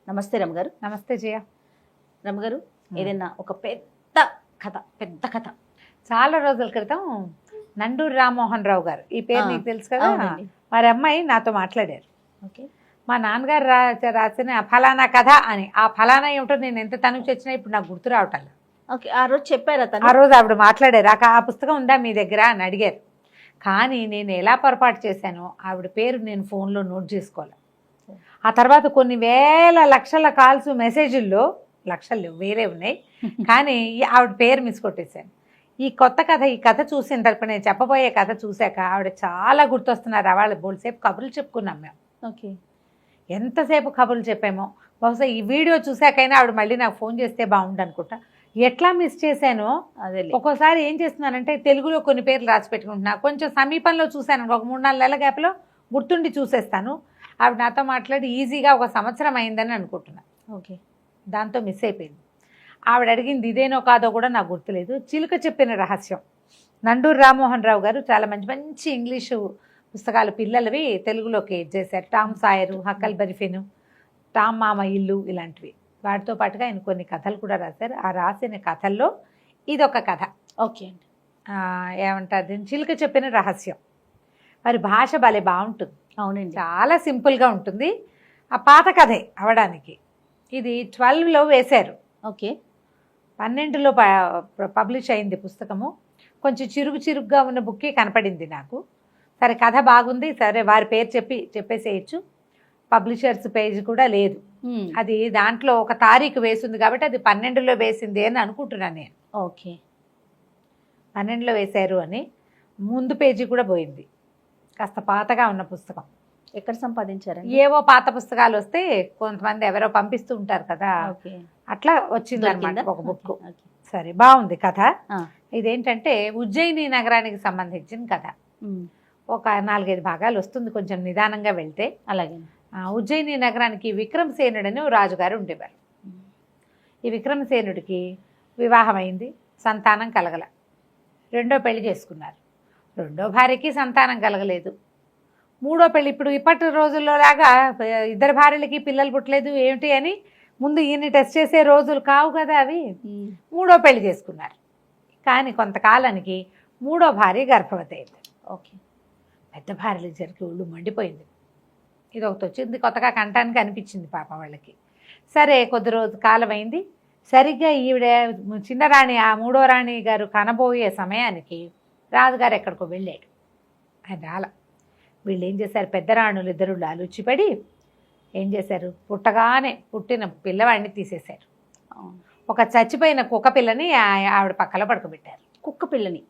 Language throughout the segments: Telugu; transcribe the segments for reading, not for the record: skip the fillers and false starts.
నమస్తే రమగారు. నమస్తే జయ. రమగారు, ఏదైనా ఒక పెద్ద కథ చాలా రోజుల క్రితం నండూరి రామ్మోహన్ రావు గారు, ఈ పేరు నీకు తెలుసు కదా, వారి అమ్మాయి నాతో మాట్లాడారు. ఓకే, మా నాన్నగారు రాసిన ఫలానా కథ అని. ఆ ఫలానా ఏమిటో నేను ఎంత తనుకు వచ్చినా ఇప్పుడు నాకు గుర్తు రావటం. ఓకే, ఆ రోజు చెప్పారు ఆ రోజు ఆవిడ మాట్లాడారు, ఆ పుస్తకం ఉందా మీ దగ్గర అని అడిగారు. కానీ నేను ఎలా పొరపాటు చేశానో ఆవిడ పేరు నేను ఫోన్లో నోట్ చేసుకోవాలి. ఆ తర్వాత కొన్ని వేల లక్షల కాల్స్ మెసేజ్ల్లో లక్షలు వేరే ఉన్నాయి, కానీ ఆవిడ పేరు మిస్ కొట్టేశాను. ఈ కథ చూసిన తర్వాత నేను చెప్పబోయే కథ చూశాక ఆవిడ చాలా గుర్తొస్తున్నారు. వాళ్ళ బోల్సేపు కబుర్లు చెప్పుకున్నాం మేము. ఓకే, ఎంతసేపు కబుర్లు చెప్పామో. బహుశా ఈ వీడియో చూశాకైనా ఆవిడ మళ్ళీ నాకు ఫోన్ చేస్తే బాగుండు అనుకుంటా. ఎట్లా మిస్ చేశానో అదే. ఒక్కోసారి ఏం చేస్తున్నానంటే తెలుగులో కొన్ని పేర్లు రాసి పెట్టుకుంటున్నా, కొంచెం సమీపంలో చూశాను, ఒక 3-4 నెలల గ్యాప్లో గుర్తుండి చూసేస్తాను. ఆవిడ నాతో మాట్లాడి ఈజీగా 1 సంవత్సరం అయిందని అనుకుంటున్నా. ఓకే, దాంతో మిస్ అయిపోయింది. ఆవిడ అడిగింది ఇదేనో కాదో కూడా నాకు గుర్తులేదు. చిలుక చెప్పిన రహస్యం, నండూరి రామ్మోహన్ రావు గారు చాలా మంచి మంచి ఇంగ్లీషు పుస్తకాలు పిల్లలవి తెలుగులోకి చేశారు. టామ్ సాయరు, హక్కల్ బెరిఫిన్, టామ్ మామ ఇల్లు ఇలాంటివి. వాటితో పాటుగా ఆయన కొన్ని కథలు కూడా రాశారు. ఆ రాసిన కథల్లో ఇదొక కథ. ఓకే అండి. ఏమంటారు, చిలుక చెప్పిన రహస్యం. మరి భాష భలే బాగుంటుంది. అవునండి, చాలా సింపుల్గా ఉంటుంది. ఆ పాత కథే అవడానికి. ఇది 12లో వేశారు. ఓకే, 12లో పబ్లిష్ అయింది పుస్తకము. కొంచెం చిరుగుగా ఉన్న బుక్కే కనపడింది నాకు. సరే కథ బాగుంది, సరే వారి పేరు చెప్పేసేయచ్చు. పబ్లిషర్స్ పేజ్ కూడా లేదు. అది దాంట్లో ఒక తారీఖు వేసింది కాబట్టి అది 12లో వేసింది అని అనుకుంటున్నాను నేను. ఓకే, 12లో వేశారు అని. ముందు పేజీ కూడా పోయింది. కాస్త పాతగా ఉన్న పుస్తకం. ఎక్కడ సంపాదించారు? ఏవో పాత పుస్తకాలు వస్తే కొంతమంది ఎవరో పంపిస్తూ ఉంటారు కదా, అట్లా వచ్చింది అనమాట ఒక బుక్. సరే బాగుంది కథ. ఇదేంటంటే ఉజ్జయిని నగరానికి సంబంధించిన కథ. ఒక 4-5 భాగాలు వస్తుంది కొంచెం నిదానంగా వెళ్తే. అలాగే. ఉజ్జయిని నగరానికి విక్రమసేనుడని ఓ రాజుగారు ఉండేవారు. ఈ విక్రమసేనుడికి వివాహం అయింది, సంతానం కలగల. 2వ పెళ్లి చేసుకున్నారు. 2వ భార్యకి సంతానం కలగలేదు. 3వ పెళ్లి, ఇప్పుడు ఇప్పటి రోజుల్లో లాగా 2 భార్యలకి పిల్లలు పుట్టలేదు ఏమిటి అని ముందు ఈయన్ని టెస్ట్ చేసే రోజులు కావు కదా అవి. 3వ పెళ్లి చేసుకున్నారు. కానీ కొంతకాలానికి 3వ భార్య గర్భవతి అయింది. ఓకే, పెద్ద భార్యలు జరిగి ఒళ్ళు మండిపోయింది. ఇది ఒకటి వచ్చింది కొత్తగా కంటానికి అనిపించింది పాప వాళ్ళకి. సరే కొద్ది రోజు కాలం అయింది. సరిగ్గా ఈవిడ చిన్నరాణి, ఆ 3వ రాణి గారు కనబోయే సమయానికి రాజుగారు ఎక్కడికో వెళ్ళాడు. ఆయన రాల. వీళ్ళు ఏం చేశారు, పెద్ద రాణులు 2 లాలుచిపడి ఏం చేశారు, పుట్టిన పిల్లవాడిని తీసేశారు. ఒక చచ్చిపోయిన కుక్క పిల్లని ఆవిడ పక్కలో పడుకోబెట్టారు. కుక్క పిల్లని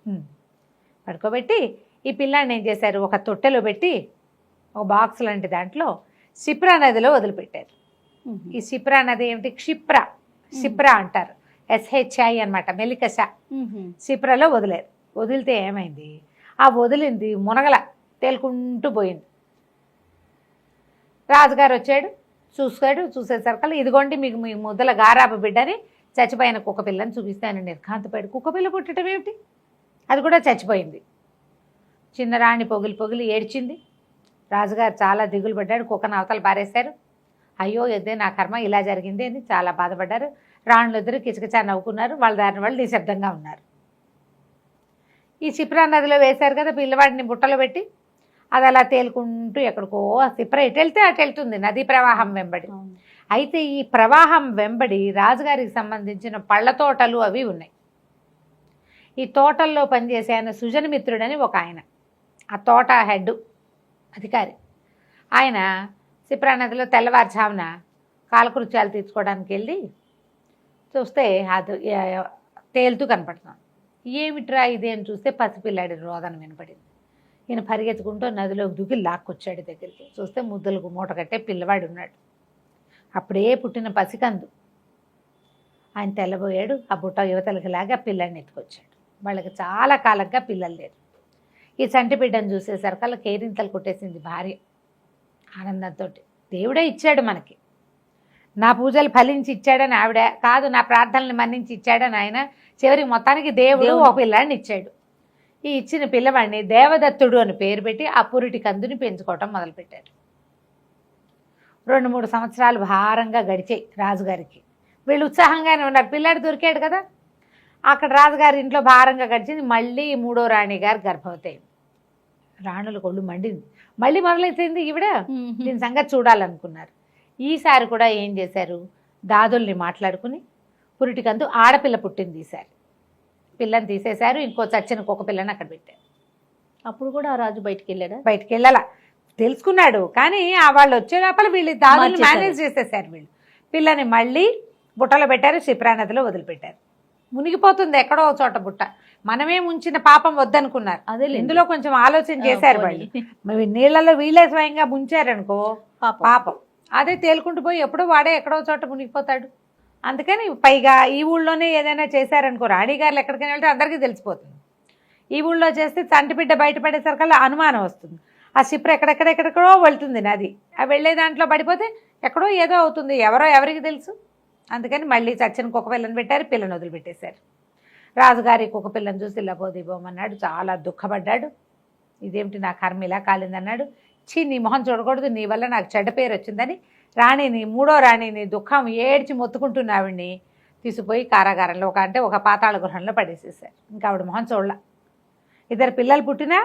పడుకోబెట్టి ఈ పిల్లాడిని ఏం చేశారు, ఒక తొట్టెలో పెట్టి ఒక బాక్స్ లాంటి దాంట్లో షిప్రా నదిలో వదిలిపెట్టారు. ఈ షిప్రా నది ఏమిటి, క్షిప్రా అంటారు, SHI అనమాట, మెలికష. షిప్రాలో వదిలేరు. వదిలితే ఏమైంది, ఆ వదిలింది మునగల తేలుకుంటూ పోయింది. రాజుగారు వచ్చాడు, చూసేసరికల్లా ఇదిగోండి మీకు మీ ముద్దల గారాబు బిడ్డని చచ్చిపోయిన కుక్క పిల్లని చూపిస్తే ఆయన నిర్ఘాంతపోయాడు. కుక్క పిల్ల పుట్టడం ఏమిటి, అది కూడా చచ్చిపోయింది. చిన్నరాణి పొగిలి ఏడ్చింది. రాజుగారు చాలా దిగులు పడ్డాడు. కుక్కను అవతల పారేశారు. అయ్యో ఎద్దే నా కర్మ ఇలా జరిగింది అని చాలా బాధపడ్డారు. రాణులిద్దరూ కిచకిచా నవ్వుకున్నారు. వాళ్ళ దారిని వాళ్ళు నిశ్శబ్దంగా ఉన్నారు. ఈ షిప్రా నదిలో వేశారు కదా పిల్లవాడిని బుట్టలో పెట్టి, అది అలా తేలుకుంటూ ఎక్కడికో, ఆ షిప్రా ఎటు వెళ్తే అటు వెళ్తుంది నదీ ప్రవాహం వెంబడి. అయితే ఈ ప్రవాహం వెంబడి రాజుగారికి సంబంధించిన పళ్ళ తోటలు అవి ఉన్నాయి. ఈ తోటల్లో పనిచేసే ఆయన సుజనమిత్రుడని ఒక ఆయన, ఆ తోట హెడ్ అధికారి. ఆయన షిప్రా నదిలో తెల్లవారుజామున కాలకృత్యాలు తీర్చుకోవడానికి వెళ్ళి చూస్తే అది తేలుతూ కనపడుతున్నాం. ఏమిట్రా ఇదే అని చూస్తే పసిపిల్లాడి రోదన వినపడింది. ఈయన పరిగెత్తుకుంటూ నదిలోకి దూకి లాక్కొచ్చాడు దగ్గరికి. చూస్తే ముద్దలకు మూట కట్టే పిల్లవాడు ఉన్నాడు. అప్పుడే పుట్టిన పసికందు. ఆయన తెల్లబోయాడు. ఆ బుట్ట యువతలకి లాగా పిల్లాడిని ఎత్తుకొచ్చాడు. వాళ్ళకి చాలా కాలంగా పిల్లలు లేరు. ఈ చంటి బిడ్డను చూసేసరికల్లా కేరింతలు కొట్టేసింది భార్య ఆనందంతో. దేవుడే ఇచ్చాడు మనకి, నా పూజలు ఫలించి ఇచ్చాడని ఆవిడ కాదు, నా ప్రార్థనల్ని మన్నించి ఇచ్చాడని ఆయన. చివరికి మొత్తానికి దేవుడు ఒక పిల్లాడిని ఇచ్చాడు. ఈ ఇచ్చిన పిల్లవాడిని దేవదత్తుడు అని పేరు పెట్టి ఆ పురిటి కందుని పెంచుకోవటం మొదలుపెట్టారు. 2-3 సంవత్సరాలు భారంగా గడిచాయి రాజుగారికి. వీళ్ళు ఉత్సాహంగానే ఉన్నారు, పిల్లాడు దొరికాడు కదా. అక్కడ రాజుగారి ఇంట్లో భారంగా గడిచింది. మళ్ళీ 3వ రాణి గారు గర్భవతి అయింది. రాణుల కొళ్ళు మండింది, మళ్ళీ మొదలైపోయింది ఈవిడ. దీని సంగతి చూడాలనుకున్నారు. ఈసారి కూడా ఏం చేశారు, దాదుల్ని మాట్లాడుకుని పురిటికందు ఆడపిల్ల పుట్టింది. ఈసారి పిల్లని తీసేశారు, ఇంకో చచ్చిన కుక్క పిల్లని అక్కడ పెట్టారు. అప్పుడు కూడా ఆ రాజు బయటికి వెళ్ళాడా? బయటికి వెళ్ళాలా, తెలుసుకున్నాడు. కానీ వాళ్ళు వచ్చే లోపల వీళ్ళు దాదుల్ని మేనేజ్ చేసేసారు. వీళ్ళు పిల్లని మళ్ళీ బుట్టలో పెట్టారు, క్షిప్రా నదిలో వదిలిపెట్టారు. మునిగిపోతుంది ఎక్కడో చోట బుట్ట. మనమే ముంచిన పాపం వద్దనుకున్నారు. అదే ఇందులో కొంచెం ఆలోచన చేశారు వాళ్ళు. మరి నీళ్ళలో వీళ్ళే స్వయంగా ముంచారనుకో పాపం, అదే తేలుకుంటూ పోయి ఎప్పుడో వాడే ఎక్కడో చోట మునిగిపోతాడు. అందుకని పైగా ఈ ఊళ్ళోనే ఏదైనా చేశారనుకో, రాణిగారులు ఎక్కడికైనా వెళ్తే అందరికీ తెలిసిపోతుంది. ఈ ఊళ్ళో చేస్తే చంటి బిడ్డ బయటపడేసరికల్లా అనుమానం వస్తుంది. ఆ క్షిప్ర ఎక్కడెక్కడెక్కడో వెళ్తుంది నది, ఆ వెళ్ళే దాంట్లో పడిపోతే ఎక్కడో ఏదో అవుతుంది, ఎవరికి తెలుసు. అందుకని మళ్ళీ చచ్చిన కుక్క పిల్లని పెట్టారు, పిల్లని వదిలిపెట్టేశారు. రాజుగారి కుక్క పిల్లని చూసి లబోదిబోమన్నాడు, చాలా దుఃఖపడ్డాడు. ఇదేమిటి నా కర్మ ఇలా కాలిందన్నాడు. నీ మొహం చూడకూడదు, నీ వల్ల నాకు చెడ్డ పేరు వచ్చిందని రాణిని, 3వ రాణిని దుఃఖం ఏడ్చి మొత్తుకుంటున్న ఆవిడ్ని తీసుకుపోయి కారాగారంలో ఒక పాతాళ గృహంలో పడేసేసారు. ఇంకా ఆవిడ మొహం చూడలా. 2 పిల్లలు పుట్టినా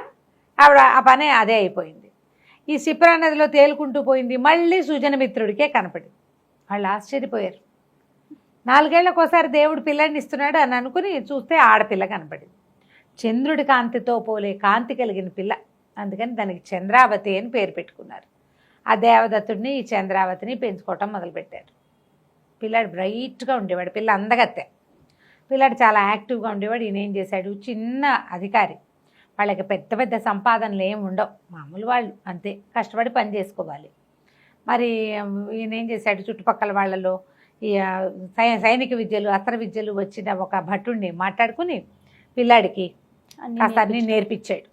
ఆవిడ ఆ పనే అదే అయిపోయింది. ఈ క్షిప్రా నదిలో తేలుకుంటూ పోయింది, మళ్ళీ సుజనమిత్రుడికే కనపడింది. వాళ్ళు ఆశ్చర్యపోయారు. 4 ఏళ్లకోసారి దేవుడు పిల్లని ఇస్తున్నాడు అని అనుకుని చూస్తే ఆడపిల్ల కనపడింది. చంద్రుడి కాంతితో పోలే కాంతి కలిగిన పిల్ల, అందుకని దానికి చంద్రావతి అని పేరు పెట్టుకున్నారు. ఆ దేవదత్తుడిని ఈ చంద్రావతిని పెంచుకోవటం మొదలుపెట్టారు. పిల్లాడు బ్రైట్గా ఉండేవాడు, పిల్ల అందగత్తె. పిల్లాడు చాలా యాక్టివ్గా ఉండేవాడు. ఈయన ఏం చేశాడు, చిన్న అధికారి, వాళ్ళకి పెద్ద పెద్ద సంపాదనలు ఏమి ఉండవు, మామూలు వాళ్ళు అంతే, కష్టపడి పని చేసుకోవాలి. మరి ఈయన ఏం చేశాడు, చుట్టుపక్కల వాళ్ళలో ఈ సైనిక విద్యలు అస్త్ర విద్యలు వచ్చిన ఒక భటుడిని మాట్లాడుకుని పిల్లాడికి కాస్త అన్నీ నేర్పించాడు.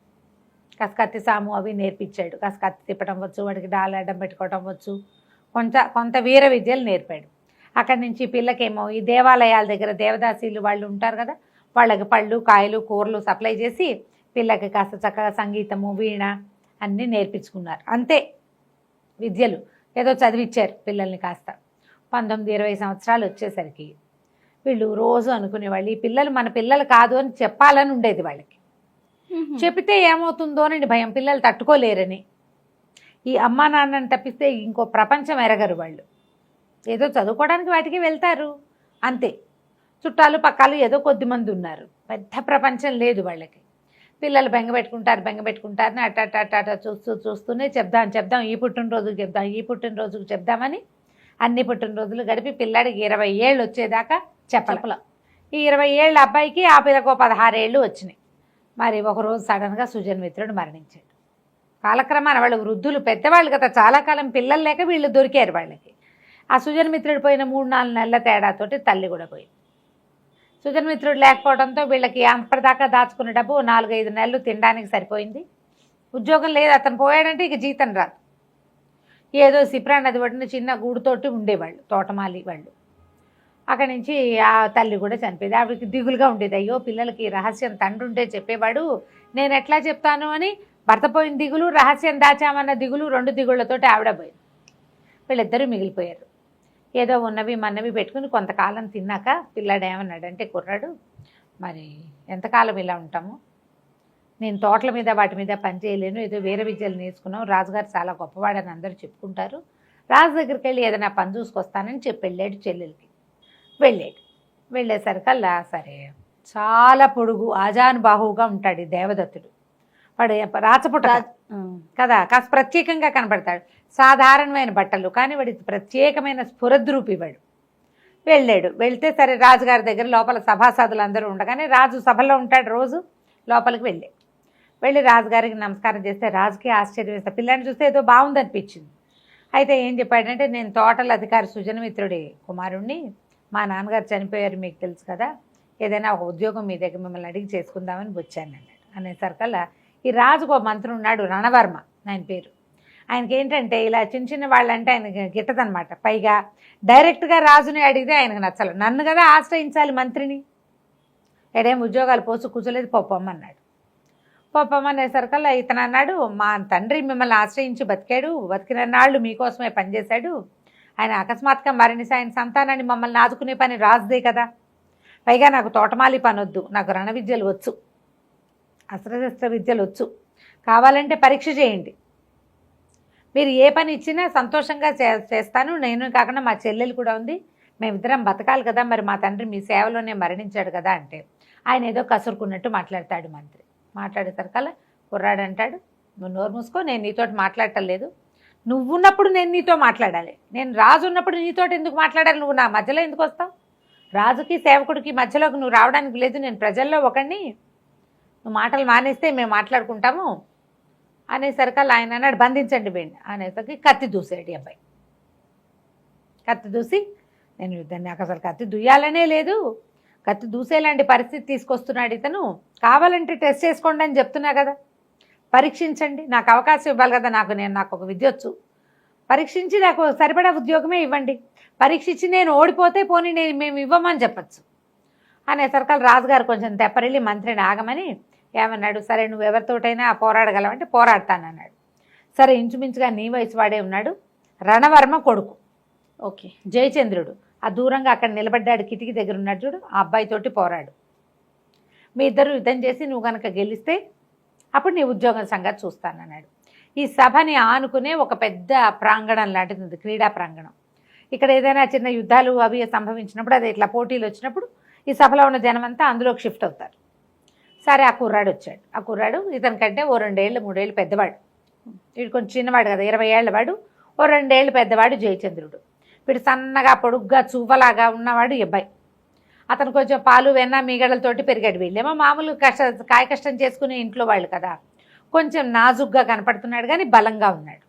కాస్త కత్తి సాము అవి నేర్పించాడు. కాస్త కత్తి తిప్పడం వచ్చు, వాడికి డాలు అడ్డం పెట్టుకోవడం వచ్చు, కొంత వీర విద్యలు నేర్పాడు. అక్కడి నుంచి పిల్లకేమో ఈ దేవాలయాల దగ్గర దేవదాసీలు వాళ్ళు ఉంటారు కదా, వాళ్ళకి పళ్ళు కాయలు కూరలు సప్లై చేసి పిల్లకి కాస్త చక్కగా సంగీతము వీణ అన్నీ నేర్పించుకున్నారు. అంతే విద్యలు ఏదో చదివిచ్చారు పిల్లల్ని. కాస్త 19-20 సంవత్సరాలు వచ్చేసరికి వీళ్ళు రోజు అనుకునేవాళ్ళు, ఈ పిల్లలు మన పిల్లలు కాదు అని చెప్పాలని ఉండేది వాళ్ళకి. చెప్తే ఏమవుతుందో అని భయం, పిల్లలు తట్టుకోలేరని. ఈ అమ్మా నాన్నని తప్పిస్తే ఇంకో ప్రపంచం ఎరగరు వాళ్ళు. ఏదో చదువుకోవడానికి వాటికి వెళ్తారు అంతే. చుట్టాలు పక్కాలు ఏదో కొద్దిమంది ఉన్నారు, పెద్ద ప్రపంచం లేదు వాళ్ళకి. పిల్లలు బెంగపెట్టుకుంటారని అట్ట చూస్తూనే చెప్దాం ఈ పుట్టినరోజుకి చెప్దామని అన్ని పుట్టినరోజులు గడిపి పిల్లాడికి 20 ఏళ్ళు వచ్చేదాకా చెప్పల. ఈ 20 ఏళ్ళ అబ్బాయికి ఆ పిల్లకు 16 ఏళ్ళు వచ్చినాయి. మరి ఒకరోజు సడన్గా సుజన్మిత్రుడు మరణించాడు. కాలక్రమాన వాళ్ళు వృద్ధులు పెద్దవాళ్ళు కదా, చాలా కాలం పిల్లలు లేక వీళ్ళు దొరికారు వాళ్ళకి. ఆ సుజన్మిత్రుడు పోయిన 3-4 నెలల తేడాతోటి తల్లి కూడా పోయింది. సుజన్మిత్రుడు లేకపోవడంతో వీళ్ళకి అప్పటిదాకా దాచుకున్న డబ్బు 4-5 నెలలు తినడానికి సరిపోయింది. ఉద్యోగం లేదు, అతను పోయాడంటే ఇక జీతం రాదు. ఏదో క్షిప్రా నది ఒడ్డున చిన్న గూడుతోటి ఉండేవాళ్ళు, తోటమాలి వాళ్ళు. అక్కడి నుంచి ఆ తల్లి కూడా చనిపోయింది. ఆవిడకి దిగులుగా ఉండేది, అయ్యో పిల్లలకి రహస్యం తండ్రి ఉంటే చెప్పేవాడు, నేను ఎట్లా చెప్తాను అని. భర్త పోయిన దిగులు, రహస్యం దాచామన్న దిగులు, 2 దిగుళ్లతోటి ఆవిడ పోయింది. వీళ్ళిద్దరూ మిగిలిపోయారు. ఏదో ఉన్నవి మన్నవి పెట్టుకుని కొంతకాలం తిన్నాక పిల్లాడు ఏమన్నాడంటే, కుర్రాడు మరి ఎంతకాలం ఇలా ఉంటాము, నేను తోటల మీద వాటి మీద పని చేయలేను, ఏదో వేరే విద్యలు నేర్చుకున్నాం, రాజుగారు చాలా గొప్పవాడని అందరూ చెప్పుకుంటారు, రాజు దగ్గరికి వెళ్ళి ఏదైనా పని చూసుకొస్తానని చెప్పి వెళ్ళాడు. చెల్లెలకి వెళ్ళేసరికల్లా సరే చాలా పొడుగు ఆజానుబాహువుగా ఉంటాడు ఈ దేవదత్తుడు. వాడు రాచపుట కదా, కాస్త ప్రత్యేకంగా కనపడతాడు. సాధారణమైన బట్టలు, కానీ వాడి ప్రత్యేకమైన స్ఫురద్రూపి వాడు. వెళ్తే సరే రాజుగారి దగ్గర లోపల సభాసదులు అందరూ ఉండగానే రాజు సభలో ఉంటాడు రోజు. లోపలికి వెళ్ళి రాజుగారికి నమస్కారం చేస్తే రాజుకి ఆశ్చర్యం వేస్తే, పిల్లాన్ని చూస్తే ఏదో బాగుందనిపించింది. అయితే ఏం చెప్పాడంటే, నేను తోటల అధికారి సుజనమిత్రుడి కుమారుణ్ణి, మా నాన్నగారు చనిపోయారు మీకు తెలుసు కదా, ఏదైనా ఒక ఉద్యోగం మీ దగ్గర మిమ్మల్ని అడిగి చేసుకుందామని వచ్చాను అన్నాడు. అనేసరికల్లా ఈ రాజుకు ఒక మంత్రి ఉన్నాడు, రణవర్మ ఆయన పేరు. ఆయనకి ఏంటంటే ఇలా చిన్న వాళ్ళంటే ఆయనకి గిట్టదనమాట. పైగా డైరెక్ట్గా రాజుని అడిగితే ఆయనకు నచ్చలేదు. నన్ను కదా ఆశ్రయించాలి మంత్రిని, ఏడేం ఉద్యోగాలు పోసు కూర్చోలేదు పొమ్మన్నాడు. పాపం అనేసరికల్లా ఇతను అన్నాడు, మా తండ్రి మిమ్మల్ని ఆశ్రయించి బతికాడు, బతికిన నాళ్ళు మీకోసమే పనిచేశాడు. ఆయన అకస్మాత్తుగా మరణిస్తే ఆయన సంతానాన్ని మమ్మల్ని ఆదుకునే పని రాజుదే కదా. పైగా నాకు తోటమాలి పని వద్దు, నాకు రణ విద్యలు వచ్చు, అస్త్రశస్త్ర విద్యలు వచ్చు. కావాలంటే పరీక్ష చేయండి, మీరు ఏ పని ఇచ్చినా సంతోషంగా చేస్తాను. నేను కాకుండా మా చెల్లెలు కూడా ఉంది, మేమిద్దరం బతకాలి కదా, మరి మా తండ్రి మీ సేవలోనే మరణించాడు కదా అంటే ఆయన ఏదో కసురుకున్నట్టు మాట్లాడతాడు మంత్రి. మాట్లాడేసరికల్లా కుర్రాడు అంటాడు, నువ్వు నోరు మూసుకో, నేను నీతోటి మాట్లాడటం లేదు. నువ్వున్నప్పుడు నేను నీతో మాట్లాడాలి, నేను రాజు ఉన్నప్పుడు నీతోటి ఎందుకు మాట్లాడాలి, నువ్వు నా మధ్యలో ఎందుకు వస్తావు, రాజుకి సేవకుడికి మధ్యలోకి నువ్వు రావడానికి లేదు, నేను ప్రజల్లో ఒకడిని, నువ్వు మాటలు మానేస్తే మేము మాట్లాడుకుంటాము అనేసరికల్లా ఆయన అన్నాడు, బంధించండి బేండి అనేసరికి కత్తి దూసాడు అబ్బాయి. కత్తి దూసి, నేను యుద్ధాన్ని నాకు అసలు కత్తి దుయ్యాలనే లేదు, కత్తి దూసేలాంటి పరిస్థితి తీసుకొస్తున్నాడు ఇతను, కావాలంటే టెస్ట్ చేసుకోండి అని చెప్తున్నా కదా, పరీక్షించండి, నాకు అవకాశం ఇవ్వాలి కదా, నాకు ఒక విద్య వచ్చు, పరీక్షించి నాకు సరిపడా ఉద్యోగమే ఇవ్వండి, పరీక్షించి నేను ఓడిపోతే పోనీ మేము ఇవ్వమని చెప్పచ్చు అనేసరికల్ రాజుగారు కొంచెం తెప్పరిల్లి మంత్రిని ఆగమని ఏమన్నాడు, సరే నువ్వు ఎవరితోటైనా పోరాడగలవంటే పోరాడతానన్నాడు. సరే ఇంచుమించుగా నీ వయసు వాడే ఉన్నాడు, రణవర్మ కొడుకు, ఓకే, జయచంద్రుడు. ఆ దూరంగా అక్కడ నిలబడ్డాడు, కిటికీ దగ్గర ఉన్నాడు చూడు, ఆ అబ్బాయితోటి పోరాడు, మీ ఇద్దరు యుద్ధం చేసి నువ్వు కనుక గెలిస్తే అప్పుడు నీ ఉద్యోగం సంగతి చూస్తానన్నాడు. ఈ సభని ఆనుకునే ఒక పెద్ద ప్రాంగణం లాంటిది ఉంది, క్రీడా ప్రాంగణం. ఇక్కడ ఏదైనా చిన్న యుద్ధాలు అవి సంభవించినప్పుడు, అది ఇట్లా పోటీలు వచ్చినప్పుడు ఈ సభలో ఉన్న జనమంతా అందులోకి షిఫ్ట్ అవుతారు. సరే ఆ కుర్రాడు వచ్చాడు. ఆ కుర్రాడు ఇతని కంటే ఓ 2 ఏళ్ళు 3 ఏళ్ళు పెద్దవాడు, వీడు కొంచెం చిన్నవాడు కదా, 20 ఏళ్ళ వాడు, ఓ 2 ఏళ్ళు పెద్దవాడు జయచంద్రుడు. వీడు సన్నగా పొడుగ్గా చూవలాగా ఉన్నవాడు అబ్బాయి. అతను కొంచెం పాలు వెన్న మీగడలతోటి పెరిగాడు. వీళ్ళేమో మామూలు కాయ కష్టం చేసుకునే ఇంట్లో వాళ్ళు కదా, కొంచెం నాజుగ్గా కనపడుతున్నాడు కానీ బలంగా ఉన్నాడు,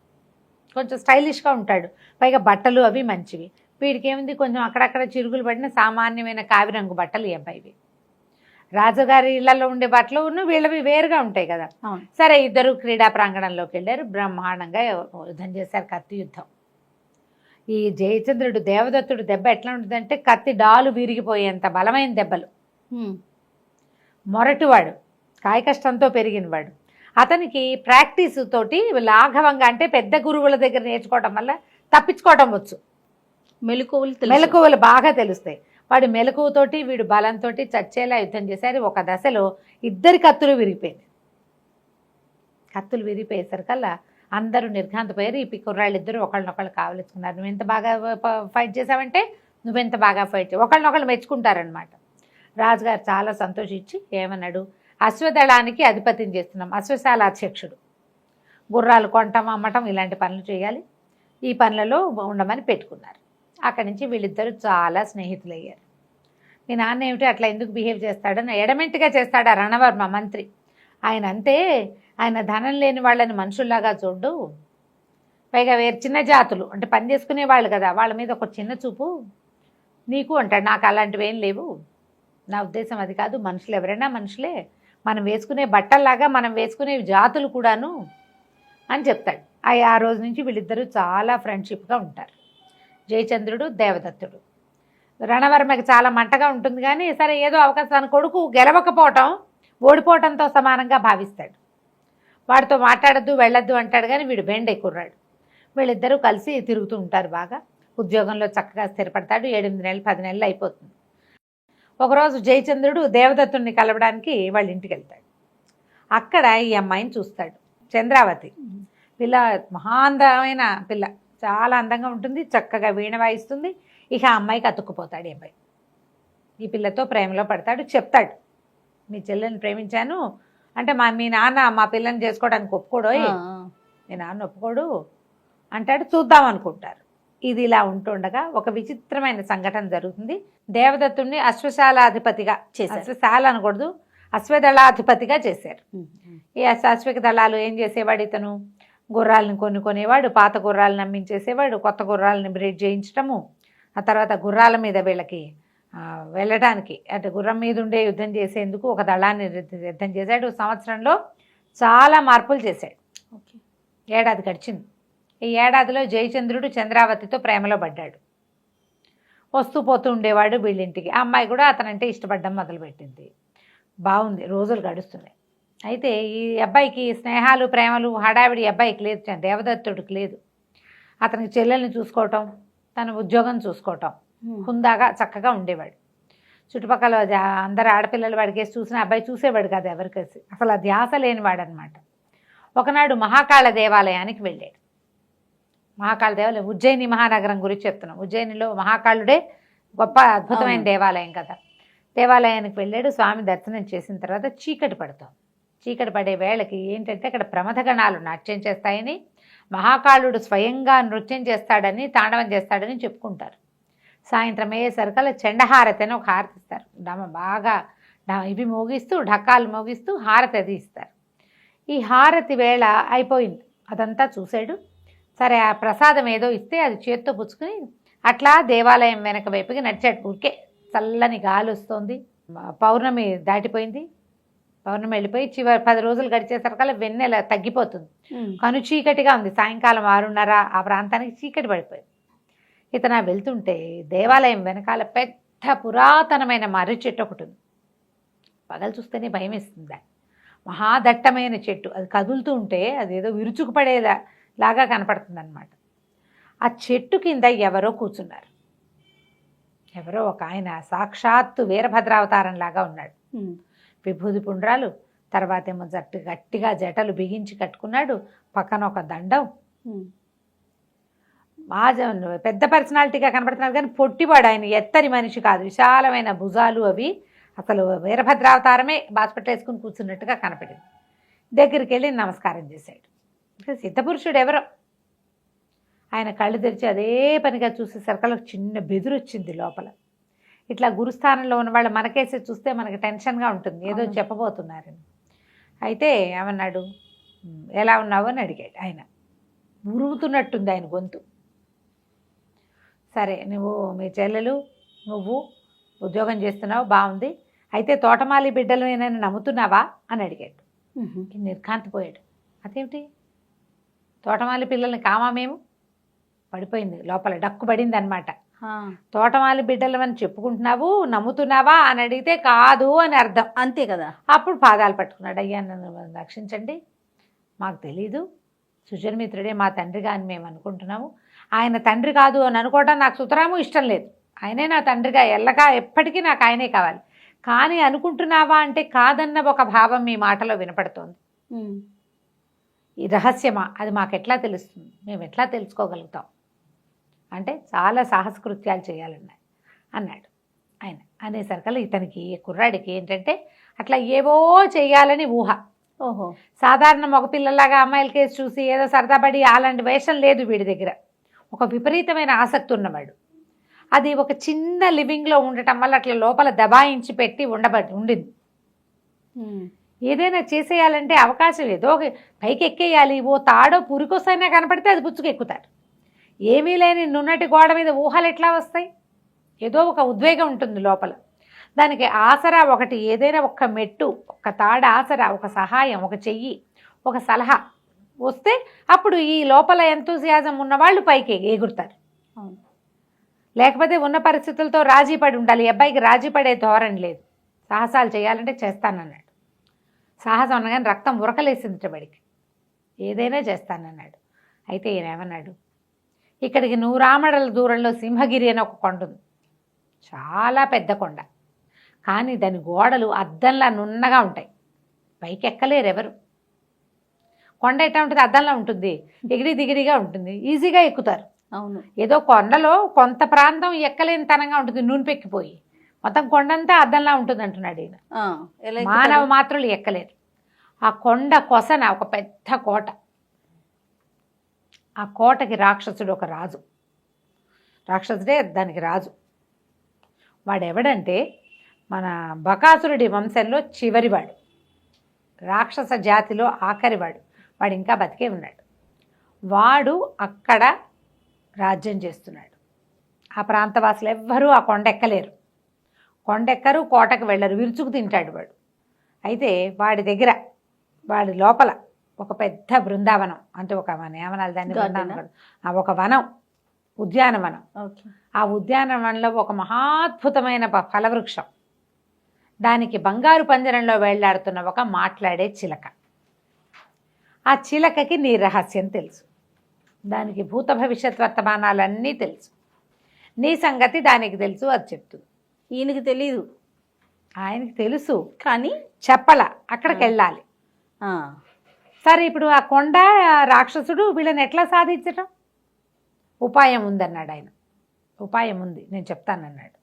కొంచెం స్టైలిష్గా ఉంటాడు, పైగా బట్టలు అవి మంచివి. వీడికి ఏముంది, కొంచెం అక్కడక్కడ చిరుగులు పడిన సామాన్యమైన కావిరంగు బట్టలు ఈ అబ్బాయివి. రాజుగారి ఇళ్లలో ఉండే బట్టలు వీళ్ళవి వేరుగా ఉంటాయి కదా. సరే ఇద్దరు క్రీడా ప్రాంగణంలోకి వెళ్ళారు, బ్రహ్మాండంగా యుద్ధం చేశారు, కత్తి యుద్ధం. ఈ జయచంద్రుడు దేవదత్తుడు దెబ్బ ఎట్లా ఉంటుందంటే కత్తి డాలు విరిగిపోయేంత బలమైన దెబ్బలు. మొరటివాడు, కాయకష్టంతో పెరిగినవాడు. అతనికి ప్రాక్టీస్ తోటి లాఘవంగా, అంటే పెద్ద గురువుల దగ్గర నేర్చుకోవడం వల్ల తప్పించుకోవడం వచ్చు, మెలకువలు బాగా తెలుస్తాయి. వాడు మెలకువతోటి వీడు బలంతో చచ్చేలా యుద్ధం చేశారు. ఒక దశలో ఇద్దరి కత్తులు విరిగిపోయింది. కత్తులు విరిగిపోయేసరికల్లా అందరూ నిర్ఘాంతపోయారు. ఈ కుర్రాళ్ళిద్దరూ ఒకళ్ళనొకళ్ళు కావలించుకున్నారు, నువ్వెంత బాగా ఫైట్ చేసావంటే నువ్వెంత బాగా ఫైట్ చేసావు, ఒకళ్ళనొకళ్ళు మెచ్చుకుంటారనమాట. రాజుగారు చాలా సంతోషించి ఏమన్నాడు, అశ్వదళానికి అధిపతిని చేస్తున్నాం, అశ్వశాల అధ్యక్షుడు, గుర్రాలు కొనటం అమ్మటం ఇలాంటి పనులు చేయాలి, ఈ పనులలో ఉండమని పెట్టుకున్నారు. అక్కడి నుంచి వీళ్ళిద్దరూ చాలా స్నేహితులయ్యారు. మీ నాన్న ఏమిటి అట్లా ఎందుకు బిహేవ్ చేస్తాడని ఎడమెంట్గా చేస్తాడు ఆ రణవర్మ మంత్రి. ఆయన అంతే, ఆయన ధనం లేని వాళ్ళని మనుషుల్లాగా చూడు, పైగా వేరు చిన్న జాతులు అంటే పని చేసుకునే వాళ్ళు కదా, వాళ్ళ మీద ఒక చిన్న చూపు నీకు అంటాడు. నాకు అలాంటివి ఏం లేవు, నా ఉద్దేశం అది కాదు, మనుషులు ఎవరైనా మనుషులే, మనం వేసుకునే బట్టల్లాగా మనం వేసుకునే జాతులు కూడాను అని చెప్తాడు. ఆ రోజు నుంచి వీళ్ళిద్దరూ చాలా ఫ్రెండ్షిప్గా ఉంటారు, జయచంద్రుడు దేవదత్తుడు. రణవర్మకి చాలా మంటగా ఉంటుంది కానీ సరే ఏదో అవకాశం, తన కొడుకు గెలవకపోవటం ఓడిపోవటంతో సమానంగా భావిస్తాడు. వాడితో మాట్లాడద్దు వెళ్ళొద్దు అంటాడు కానీ వీడు బెండే కుర్రాడు. వీళ్ళిద్దరూ కలిసి తిరుగుతూ ఉంటారు బాగా, ఉద్యోగంలో చక్కగా స్థిరపడతాడు. 7-8 నెలలు 10 నెలలు అయిపోతుంది. ఒకరోజు జయచంద్రుడు దేవదత్తుడిని కలవడానికి వాళ్ళ ఇంటికి వెళ్తాడు. అక్కడ ఈ అమ్మాయిని చూస్తాడు, చంద్రావతి పిల్ల, మహాందమైన పిల్ల, చాలా అందంగా ఉంటుంది, చక్కగా వీణ వాయిస్తుంది. ఇక ఆ అమ్మాయికి అతుక్కుపోతాడు ఈ అబ్బాయి. ఈ పిల్లతో ప్రేమలో పడతాడు. చెప్తాడు, మీ చెల్లెని ప్రేమించాను అంటే మీ నాన్న మా పిల్లని చేసుకోవడానికి ఒప్పుకోడోయ్, మీ నాన్న ఒప్పుకోడు అంటాడు. చూద్దాం అనుకుంటారు. ఇది ఇలా ఉంటుండగా ఒక విచిత్రమైన సంఘటన జరుగుతుంది. దేవదత్తుడిని అశ్వశాలాధిపతిగా చేశారు, అశ్వశాల అనకూడదు, అశ్వదళాధిపతిగా చేశారు. ఈ అశ్విక దళాలు ఏం చేసేవాడు, ఇతను గుర్రాలను కొనేవాడు, పాత గుర్రాలను అమ్మించేసేవాడు, కొత్త గుర్రాలను బ్రీడ్ చేయించటము, ఆ తర్వాత గుర్రాల మీద వీళ్ళకి వెళ్ళడానికి అంటే గుర్రం మీద ఉండే యుద్ధం చేసేందుకు ఒక దళాన్ని యుద్ధం చేశాడు. సంవత్సరంలో చాలా మార్పులు చేశాడు. ఏడాది గడిచింది. ఈ ఏడాదిలో జయచంద్రుడు చంద్రావతితో ప్రేమలో పడ్డాడు. వస్తూ పోతూ ఉండేవాడు వీళ్ళింటికి. ఆ అమ్మాయి కూడా అతనంటే ఇష్టపడడం మొదలుపెట్టింది. బాగుంది, రోజులు గడుస్తున్నాయి. అయితే ఈ అబ్బాయికి స్నేహాలు ప్రేమలు హడావిడి అబ్బాయికి లేదు, దేవదత్తుడికి లేదు. అతనికి చెల్లెల్ని చూసుకోవటం, తన ఉద్యోగం చూసుకోవటం, హుందాగా చక్కగా ఉండేవాడు. చుట్టుపక్కల అందరు ఆడపిల్లలు వాడికేసి చూసిన అబ్బాయి చూసేవాడు కాదు ఎవరికేసి, అసలు ఆ ధ్యాస లేనివాడు అనమాట. ఒకనాడు మహాకాళ దేవాలయానికి వెళ్ళాడు. మహాకాళ దేవాలయం ఉజ్జయిని మహానగరం గురించి చెప్తున్నాం. ఉజ్జయినిలో మహాకాళుడే గొప్ప అద్భుతమైన దేవాలయం కదా. దేవాలయానికి వెళ్ళాడు. స్వామి దర్శనం చేసిన తర్వాత చీకటి పడతాం. చీకటి పడే వేళకి ఏంటంటే అక్కడ ప్రమథగణాలు నాట్యం చేస్తాయని, మహాకాళుడు స్వయంగా నృత్యం చేస్తాడని, తాండవం చేస్తాడని చెప్పుకుంటారు. సాయంత్రం అయ్యేసరికల్లా చెండహారతి అని ఒక హారతి ఇస్తారు. బాగా ఇవి మోగిస్తూ, ఢక్కాలు మోగిస్తూ హారతి అది ఇస్తారు. ఈ హారతి వేళ అయిపోయింది. అదంతా చూశాడు. సరే ఆ ప్రసాదం ఏదో ఇస్తే అది చేత్తో పుచ్చుకుని అట్లా దేవాలయం వెనక వైపుకి నడిచాడు. ఊరికే చల్లని గాలి వస్తుంది. పౌర్ణమి దాటిపోయింది. పౌర్ణమి వెళ్ళిపోయి చివరి 10 రోజులు గడిచేసరికల్లా వెన్నెల తగ్గిపోతుంది. కను చీకటిగా ఉంది. సాయంకాలం 6:30 ఆ ప్రాంతానికి చీకటి పడిపోయింది. ఇతను వెళ్తుంటే దేవాలయం వెనకాల పెద్ద పురాతనమైన మర్రి చెట్టు ఒకటి ఉంది. పగలు చూస్తేనే భయం వేస్తుంది. మహాదట్టమైన చెట్టు, అది కదులుతూ ఉంటే అదేదో విరుచుకుపడేలా లాగా కనపడుతుంది అనమాట. ఆ చెట్టు కింద ఎవరో కూర్చున్నారు. ఎవరో ఒక ఆయన సాక్షాత్తు వీరభద్రావతారం లాగా ఉన్నాడు. విభూది పుండ్రాలు, తర్వాత ఏమో గట్టిగా జటలు బిగించి కట్టుకున్నాడు. పక్కన ఒక దండం. పెద్ద పర్సనాలిటీగా కనపడుతున్నాడు కానీ పొట్టివాడు ఆయన, ఎత్తరి మనిషి కాదు. విశాలమైన భుజాలు అవి. అసలు వీరభద్రావతారమే బాస్పట్ల వేసుకుని కూర్చున్నట్టుగా కనపడింది. దగ్గరికి వెళ్ళి నమస్కారం చేశాడు. సిద్ధపురుషుడు ఎవరో. ఆయన కళ్ళు తెరిచి అదే పనిగా చూసేసరికి చిన్న బెదురు వచ్చింది లోపల. ఇట్లా గురుస్థానంలో ఉన్న వాళ్ళు మనకేసి చూస్తే మనకి టెన్షన్గా ఉంటుంది, ఏదో చెప్పబోతున్నారని. అయితే ఏమన్నాడు, ఎలా ఉన్నావు అని అడిగాడు. ఆయన ఉరుగుతున్నట్టుంది ఆయన గొంతు. సరే, నువ్వు మీ చెల్లెలు నువ్వు ఉద్యోగం చేస్తున్నావు, బాగుంది. అయితే తోటమాలి బిడ్డలు ఏమైనా నమ్ముతున్నావా అని అడిగాడు. నిర్ఘాంతపోయాడు. అదేమిటి, తోటమాలి పిల్లల్ని కామా మేము? పడిపోయింది లోపల, డక్కు పడింది అనమాట. తోటమాలి బిడ్డలు అని చెప్పుకుంటున్నావు, నమ్ముతున్నావా అని అడిగితే కాదు అని అర్థం, అంతే కదా. అప్పుడు పాదాలు పట్టుకున్నాడు. అయ్యా నన్ను రక్షించండి, మాకు తెలీదు, సుజన్మిత్రుడే మా తండ్రిగా అని మేము అనుకుంటున్నాము. ఆయన తండ్రి కాదు అని అనుకోవడం నాకు సుతరాము ఇష్టం లేదు. ఆయనే నా తండ్రిగా ఎల్లగా ఎప్పటికీ నాకు ఆయనే కావాలి. కానీ అనుకుంటున్నావా అంటే కాదన్న ఒక భావం మీ మాటలో వినపడుతోంది. ఈ రహస్యమా, అది మాకు ఎట్లా తెలుస్తుంది, మేము ఎట్లా తెలుసుకోగలుగుతాం అంటే చాలా సాహసకృత్యాలు చేయాలన్నాడు అన్నాడు ఆయన. అనేసరికల్లా ఇతనికి కుర్రాడికి ఏంటంటే అట్లా ఏవో చేయాలని ఊహ. ఓహో, సాధారణ మగపిల్లలాగా అమ్మాయిల కేసు చూసి ఏదో సరదాపడి అలాంటి వేషం లేదు వీడి దగ్గర. ఒక విపరీతమైన ఆసక్తి ఉన్నవాడు. అది ఒక చిన్న లివింగ్లో ఉండటం వల్ల అట్లా లోపల దబాయించి పెట్టి ఉండింది. ఏదైనా చేసేయాలంటే అవకాశం ఏదో పైకి ఎక్కేయాలి. ఓ తాడో పురికొసైనా కనపడితే అది పుచ్చుకెక్కుతారు. ఏమీ లేని నున్నటి గోడ మీద ఊహలు ఎట్లా వస్తాయి? ఏదో ఒక ఉద్వేగం ఉంటుంది లోపల. దానికి ఆసరా ఒకటి, ఏదైనా ఒక మెట్టు, ఒక తాడ ఆసరా, ఒక సహాయం, ఒక చెయ్యి, ఒక సలహా వస్తే అప్పుడు ఈ లోపల ఎంతూజియాజం ఉన్నవాళ్ళు పైకి ఎగురుతారు. లేకపోతే ఉన్న పరిస్థితులతో రాజీ పడి ఉండాలి. అబ్బాయికి రాజీ పడే ధోరణి లేదు. సాహసాలు చేయాలంటే చేస్తానన్నాడు. సాహసం అనగానే రక్తం ఉరకలేసింది బడికి. ఏదైనా చేస్తానన్నాడు. అయితే ఈయన ఏమన్నాడు, ఇక్కడికి 100 ఆమడల దూరంలో సింహగిరి అని ఒక కొండ ఉంది. చాలా పెద్ద కొండ, కానీ దాని గోడలు అద్దంలా నున్నగా ఉంటాయి. పైకి ఎక్కలేరు ఎవరు. కొండ ఎట్లా ఉంటుంది, అద్దంలా ఉంటుంది, ఎగిడి దిగిడిగా ఉంటుంది, ఈజీగా ఎక్కుతారు. అవును, ఏదో కొండలో కొంత ప్రాంతం ఎక్కలేని తనంగా ఉంటుంది, నూనె పెక్కిపోయి. మొత్తం కొండంతా అద్దంలా ఉంటుంది అంటున్నాడు ఈయన. మానవ మాత్రులు ఎక్కలేరు. ఆ కొండ కొసన ఒక పెద్ద కోట. ఆ కోటకి రాక్షసుడు ఒక రాజు. రాక్షసుడే దానికి రాజు. వాడెవడంటే మన బకాసురుడి వంశంలో చివరివాడు, రాక్షస జాతిలో ఆఖరివాడు. వాడు ఇంకా బతికే ఉన్నాడు. వాడు అక్కడ రాజ్యం చేస్తున్నాడు. ఆ ప్రాంతవాసులు ఎవ్వరూ ఆ కొండ ఎక్కలేరు, కొండెక్కరు, కోటకు వెళ్ళరు, విరుచుకు తింటాడు వాడు. అయితే వాడి దగ్గర, వాడి లోపల ఒక పెద్ద బృందావనం, అంటే ఒక మన ఏమనాలి దాన్ని, ఒక వనం, ఉద్యానవనం. ఆ ఉద్యానవనంలో ఒక మహాద్భుతమైన ఫలవృక్షం, దానికి బంగారు పంజరంలో వేళ్లాడుతున్న ఒక మాట్లాడే చిలక. ఆ చిలకకి నీ రహస్యం తెలుసు, దానికి భూత భవిష్యత్ వర్తమానాలన్నీ తెలుసు, నీ సంగతి దానికి తెలుసు, అది చెప్తుంది. ఈయనకి తెలీదు, ఆయనకి తెలుసు కానీ చెప్పల, అక్కడికి వెళ్ళాలి. ఆ, సరే, ఇప్పుడు ఆ కొండ రాక్షసుడు వీళ్ళని ఎట్లా సాధించటం? ఉపాయం ఉందన్నాడు ఆయన. ఉపాయం ఉంది, నేను చెప్తానన్నాడు.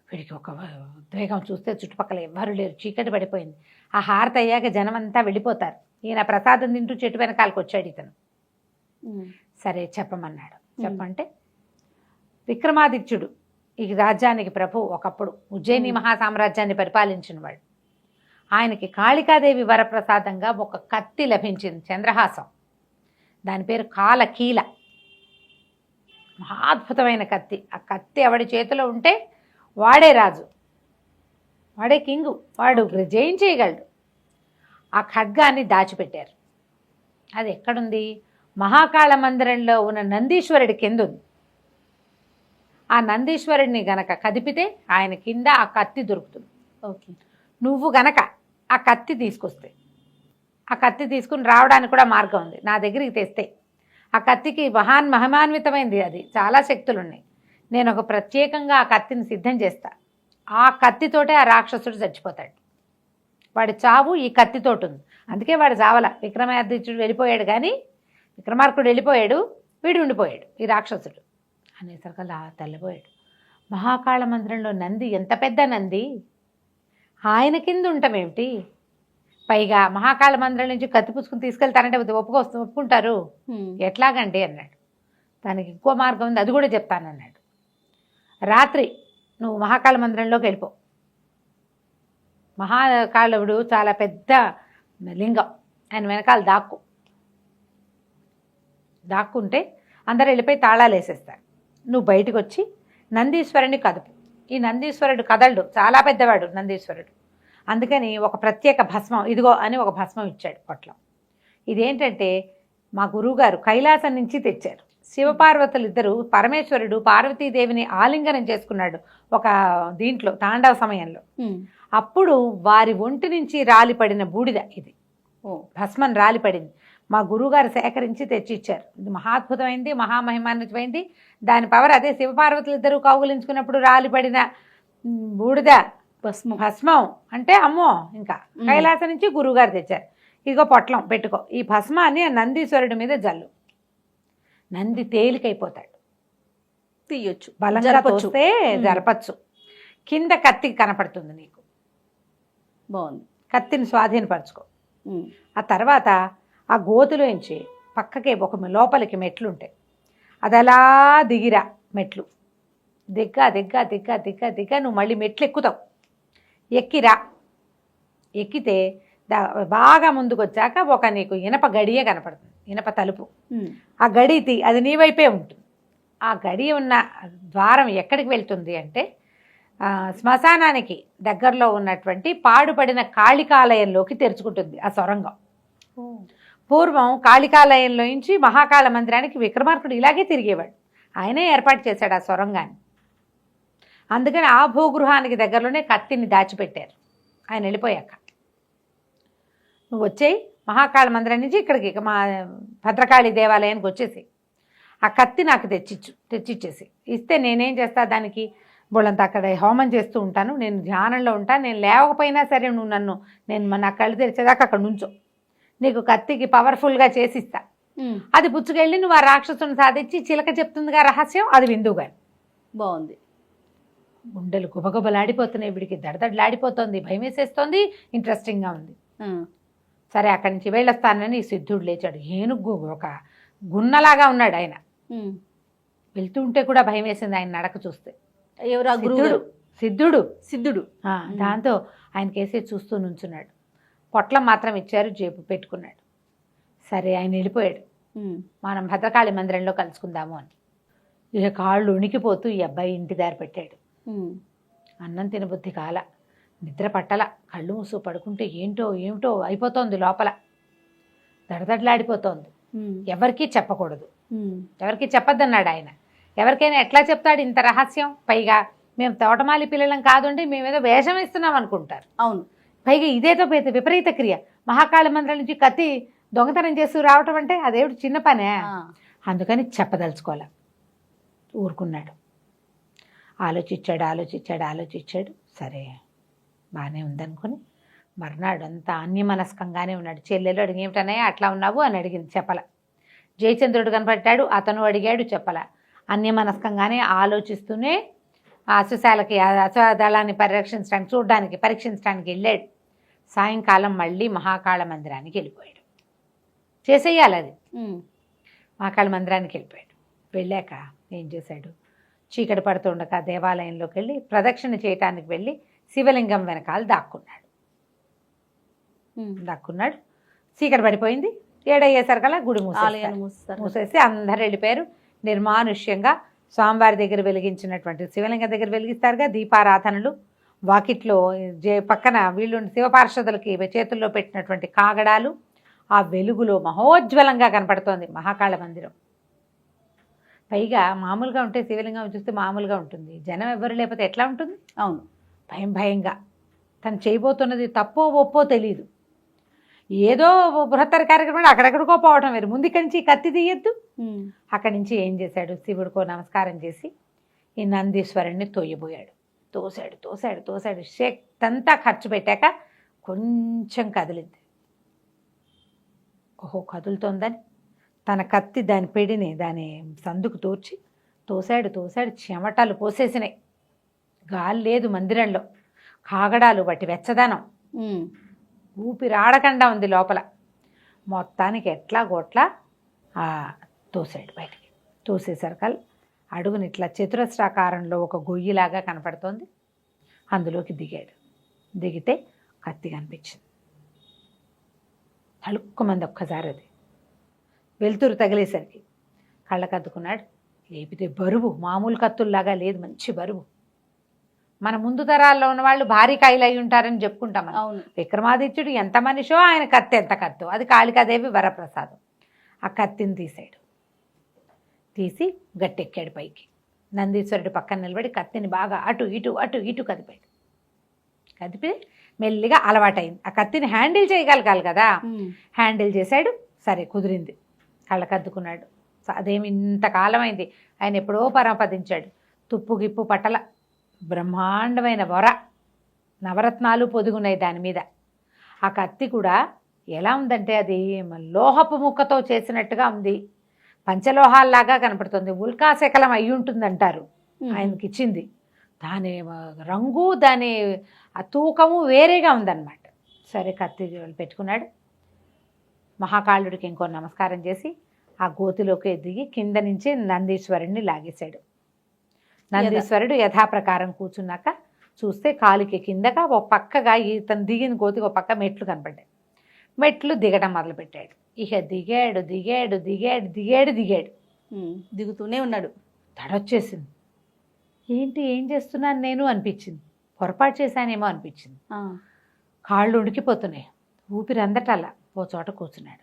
వీడికి ఒక ఉద్వేగం, చూస్తే చుట్టుపక్కల ఎవ్వరు లేరు, చీకటి పడిపోయింది. ఆ హారతి అయ్యాక జనం అంతా వెళ్ళిపోతారు. ఈయన ప్రసాదం తింటూ చెట్టు వెనకాలకు వచ్చాడు ఇతను. సరే చెప్పమన్నాడు. చెప్పంటే, విక్రమాదిత్యుడు ఈ రాజ్యానికి ప్రభు, ఒకప్పుడు ఉజ్జయిని మహాసామ్రాజ్యాన్ని పరిపాలించిన వాడు. ఆయనకి కాళికాదేవి వరప్రసాదంగా ఒక కత్తి లభించింది, చంద్రహాసం. దాని పేరు కాలకీల. మహాద్భుతమైన కత్తి. ఆ కత్తి ఎవడి చేతిలో ఉంటే వాడే రాజు, వాడే కింగు, వాడు జయించేయగలడు. ఆ ఖడ్గాన్ని దాచిపెట్టారు. అది ఎక్కడుంది? మహాకాళ మందిరంలో ఉన్న నందీశ్వరుడి కింద ఉంది. ఆ నందీశ్వరుడిని గనక కదిపితే ఆయన కింద ఆ కత్తి దొరుకుతుంది. ఓకే, నువ్వు గనక ఆ కత్తి తీసుకొస్తే, ఆ కత్తి తీసుకుని రావడానికి కూడా మార్గం ఉంది. నా దగ్గరికి తెస్తే ఆ కత్తికి మహిమాన్వితమైంది, అది చాలా శక్తులు ఉన్నాయి. నేను ఒక ప్రత్యేకంగా ఆ కత్తిని సిద్ధం చేస్తా. ఆ కత్తితోటే ఆ రాక్షసుడు చచ్చిపోతాడు. వాడి చావు ఈ కత్తితోటి ఉంది. అందుకే వాడు చావల. విక్రమాదిత్యుడు వెళ్ళిపోయాడు, కానీ విక్రమార్కుడు వెళ్ళిపోయాడు, వీడు ఉండిపోయాడు, ఈ రాక్షసుడు. అనేసరికల్లా తెల్లబోయాడు. మహాకాళ మందిరంలో నంది, ఎంత పెద్ద నంది, ఆయన కింద ఉంటామేమిటి? పైగా మహాకాళ మందిరం నుంచి కత్తి పుచ్చుకుని తీసుకెళ్తారంటే ఒప్పుకుంటారు, ఎట్లాగండి అన్నాడు. దానికి ఇంకో మార్గం ఉంది, అది కూడా చెప్తానన్నాడు. రాత్రి నువ్వు మహాకాళ మందిరంలోకి వెళ్ళిపో. మహాకాళవుడు చాలా పెద్ద లింగం, ఆయన వెనకాల దాక్కుంటే అందరు వెళ్ళిపోయి తాళాలు వేసేస్తారు. నువ్వు బయటకు వచ్చి నందీశ్వరుని కదుపు. ఈ నందీశ్వరుడు కదలడు, చాలా పెద్దవాడు నందీశ్వరుడు. అందుకని ఒక ప్రత్యేక భస్మం, ఇదిగో అని ఒక భస్మం ఇచ్చాడు పొట్లం. ఇదేంటంటే మా గురువుగారు కైలాసం నుంచి తెచ్చారు. శివపార్వతులు ఇద్దరు, పరమేశ్వరుడు పార్వతీదేవిని ఆలింగనం చేసుకున్నాడు ఒక దీంట్లో తాండవ సమయంలో. అప్పుడు వారి ఒంటి నుంచి రాలిపడిన బూడిద ఇది, భస్మం రాలిపడింది. మా గురువుగారు సేకరించి తెచ్చిచ్చారు. ఇది మహాద్భుతమైంది, మహామహిమాన్వితమైంది. దాని పవర్ అదే. శివపార్వతులు ఇద్దరు కౌగులించుకున్నప్పుడు రాలిపడిన బూడిద భస్మం అంటే అమ్మో, ఇంకా కైలాసం నుంచి గురువుగారు తెచ్చారు. ఇదిగో పొట్లం పెట్టుకో, ఈ భస్మాన్ని నందీశ్వరుడి మీద జల్లు. నంది తేలికైపోతాడు, తీయొచ్చు, బలంగా పోస్తే జరపచ్చు. కింద కత్తి కనపడుతుంది నీకు. బాగుంది, కత్తిని స్వాధీనపరచుకో. ఆ తర్వాత ఆ గోతులోంచి పక్కకే ఒక లోపలికి మెట్లుంటాయి, అది అలా దిగిరా. మెట్లు దిగ్గా నువ్వు మళ్ళీ మెట్లు ఎక్కుతావు. ఎక్కిరా. ఎక్కితే బాగా ముందుకు వచ్చాక ఒక నీకు ఇనప గడియ కనపడుతుంది, ఇనప తలుపు. ఆ గడి అది నీ వైపే ఉంటుంది. ఆ గడి ఉన్న ద్వారం ఎక్కడికి వెళ్తుంది అంటే శ్మశానానికి దగ్గరలో ఉన్నటువంటి పాడుపడిన కాళికాలయంలోకి తెరుచుకుంటుంది ఆ సొరంగం. పూర్వం కాళికాలయంలో నుంచి మహాకాళ మందిరానికి విక్రమార్కుడు ఇలాగే తిరిగేవాడు. ఆయనే ఏర్పాటు చేశాడు ఆ సొరంగాన్ని. అందుకని ఆ భూగృహానికి దగ్గరలోనే కత్తిని దాచిపెట్టారు. ఆయన వెళ్ళిపోయాక నువ్వు వచ్చేయి మహాకాళ మందిరం నుంచి ఇక్కడికి మా భద్రకాళి దేవాలయానికి వచ్చేసి ఆ కత్తి నాకు తెచ్చిచ్చేసి ఇస్తే నేనేం చేస్తా, దానికి బోళ్ళంతా అక్కడ హోమం చేస్తూ ఉంటాను, నేను ధ్యానంలో ఉంటాను. నేను లేవకపోయినా సరే నువ్వు నేను నా కళ్ళు తెరిచేదాకా అక్కడ నుంచో, నీకు కత్తికి పవర్ఫుల్గా చేసిస్తా. అది పుచ్చుకెళ్ళి నువ్వు ఆ రాక్షసుని సాధించి చిలక చెప్తుందిగా రహస్యం, అది విందువుగా. బాగుంది. గుండెలు గుబగుబలాడిపోతున్నాయి, వీడికి దడదడలాడిపోతుంది, భయం వేసేస్తోంది, ఇంట్రెస్టింగ్గా ఉంది. సరే అక్కడి నుంచి వెళ్ళొస్తానని సిద్ధుడు లేచాడు. ఏనుగు ఒక గున్నలాగా ఉన్నాడు ఆయన. వెళ్తుంటే కూడా భయం వేసింది ఆయన నడక చూస్తే. ఎవరు? గురువుడు సిద్ధుడు. దాంతో ఆయన కేసే చూస్తూ నుంచున్నాడు. పొట్లం మాత్రం ఇచ్చారు, జేబు పెట్టుకున్నాడు. సరే ఆయన వెళ్ళిపోయాడు. మనం భద్రకాళి మందిరంలో కలుసుకుందాము అని. ఇక కాళ్ళు ఉణికిపోతూ ఈ అబ్బాయి ఇంటి దారి పెట్టాడు. అన్నం తినబుద్ధి కాల, నిద్ర పట్టల, కళ్ళు మూసు పడుకుంటే ఏమిటో అయిపోతోంది లోపల, దడదడలాడిపోతోంది. ఎవరికీ చెప్పకూడదు, ఎవరికి చెప్పొద్దన్నాడు ఆయన. ఎవరికైనా ఎట్లా చెప్తాడు ఇంత రహస్యం? పైగా మేము తోటమాలి పిల్లలం కాదండి, మేమేదో వేషం ఇస్తున్నాం అనుకుంటారు. అవును. పైగా ఇదేదో విపరీత క్రియ. మహాకాళి మందిరం నుంచి కత్తి దొంగతనం చేస్తూ రావటం అంటే అదేమిటి చిన్న పనే. అందుకని చెప్పదలుచుకోలే, ఊరుకున్నాడు. ఆలోచించాడు. సరే బాగానే ఉందనుకొని మర్నాడు అంతా అన్యమనస్కంగానే ఉన్నాడు. చెల్లెలు అడిగి ఏమిటనే అట్లా ఉన్నావు అని అడిగింది, చెప్పల. జయచంద్రుడు కనపడ్డాడు, అతను అడిగాడు, చెప్పల. అన్యమనస్కంగానే ఆలోచిస్తూనే అశ్వశాలకి అశ్వదళాన్ని పరీక్షించడానికి వెళ్ళాడు. సాయంకాలం మళ్ళీ మహాకాళ మందిరానికి వెళ్ళిపోయాడు. చేసేయాలి అది. మహాకాళ మందిరానికి వెళ్ళిపోయాడు. వెళ్ళాక ఏం చేశాడు, చీకటి పడుతుండగా దేవాలయంలోకి వెళ్ళి ప్రదక్షిణ చేయటానికి వెళ్ళి శివలింగం వెనకాల దాక్కున్నాడు. చీకటి పడిపోయింది. 7 అయ్యేసరికల్లా గుడి మూసేసి అందరు వెళ్ళిపోయారు. నిర్మానుష్యంగా స్వామివారి దగ్గర వెలిగించినటువంటి శివలింగం దగ్గర వెలిగిస్తారుగా దీపారాధనలు. వాకిట్లో పక్కన వీళ్ళు శివపార్షదులకి చేతుల్లో పెట్టినటువంటి కాగడాలు, ఆ వెలుగులో మహోజ్వలంగా కనపడుతోంది మహాకాళ మందిరం. పైగా మామూలుగా ఉంటే శివలింగం చూస్తే మామూలుగా ఉంటుంది, జనం ఎవరు లేకపోతే ఎట్లా ఉంటుంది? అవును, భయంగా. తను చేయబోతున్నది తప్పో ఒప్పో తెలియదు. ఏదో బృహత్తర కార్యక్రమం అక్కడెక్కడికో పోవటం వేరు. ముందు ఇక్కడి నుంచి కత్తి తీయద్దు. అక్కడి నుంచి ఏం చేశాడు, శివుడికో నమస్కారం చేసి ఈ నందీశ్వరుణ్ణి తోయబోయాడు. తోసాడు. శక్తి అంతా ఖర్చు పెట్టాక కొంచెం కదిలింది. ఓహో కదులుతోందని తన కత్తి దాని పెడిని దాని సందుకు తోసాడు. చెమటలు పోసేసినాయి. గాలి లేదు మందిరంలో. కాగడాలు బట్టి వెచ్చదనం, ఊపిరాడకుండా ఉంది లోపల. మొత్తానికి ఎట్లా గొట్లా తోసాడు బయటికి. తోసేసరికల్ అడుగుని ఇట్లా చతురస్రాకారంలో ఒక గొయ్యిలాగా కనపడుతోంది. అందులోకి దిగాడు. దిగితే కత్తి కనిపించింది. తలుక్కుమంది ఒక్కసారి. అది వెలుతురు తగిలేసరికి కళ్ళకద్దుకున్నాడు. లేపితే బరువు మామూలు కత్తుల్లాగా లేదు, మంచి బరువు. మన ముందు తరాల్లో ఉన్న వాళ్ళు భారీ కాయలు అయి ఉంటారని చెప్పుకుంటాం. అవును, విక్రమాదిత్యుడు ఎంత మనిషో ఆయన కత్తి ఎంత కత్తో. అది కాళికాదేవి వరప్రసాదం. ఆ కత్తిని తీసి గట్టెక్కాడు పైకి. నందీశ్వరుడు పక్కన నిలబడి కత్తిని బాగా అటు ఇటు కదిపి మెల్లిగా అలవాటైంది. ఆ కత్తిని హ్యాండిల్ చేయగలగాలి కదా, హ్యాండిల్ చేశాడు. సరే కుదిరింది. కళ్ళకద్దుకున్నాడు. అదేమి ఇంతకాలం అయింది, ఆయన ఎప్పుడో పరమపదించాడు. తుప్పు గిప్పు పట్టల, బ్రహ్మాండమైన వర, నవరత్నాలు పొదుగున్నాయి దాని మీద. ఆ కత్తి కూడా ఎలా ఉందంటే అది లోహపు ముక్కతో చేసినట్టుగా ఉంది, పంచలోహాల్లాగా కనపడుతుంది. ఉల్కాశకలం అయి ఉంటుందంటారు ఆయనకి ఇచ్చింది. దాని రంగు దాని ఆ తూకము వేరేగా ఉందన్నమాట. సరే కత్తి పెట్టుకున్నాడు. మహాకాళుడికి ఇంకో నమస్కారం చేసి ఆ గోతిలోకి దిగి కింద నుంచి నందీశ్వరుడిని లాగేశాడు. నందీశ్వరుడు యథాప్రకారం కూర్చున్నాక చూస్తే కాలికి కిందగా ఒక పక్కగా ఇతను దిగిన గోతికి ఒక పక్క మెట్లు కనపడ్డాయి. మెట్లు దిగడం మొదలుపెట్టాడు. ఇక దిగాడు. దిగుతూనే ఉన్నాడు. తడొచ్చేసింది. ఏం చేస్తున్నాను నేను అనిపించింది. పొరపాటు చేశానేమో అనిపించింది. కాళ్ళు ఉడికిపోతున్నాయి, ఊపిరి అందటల్లా. ఓ చోట కూర్చున్నాడు.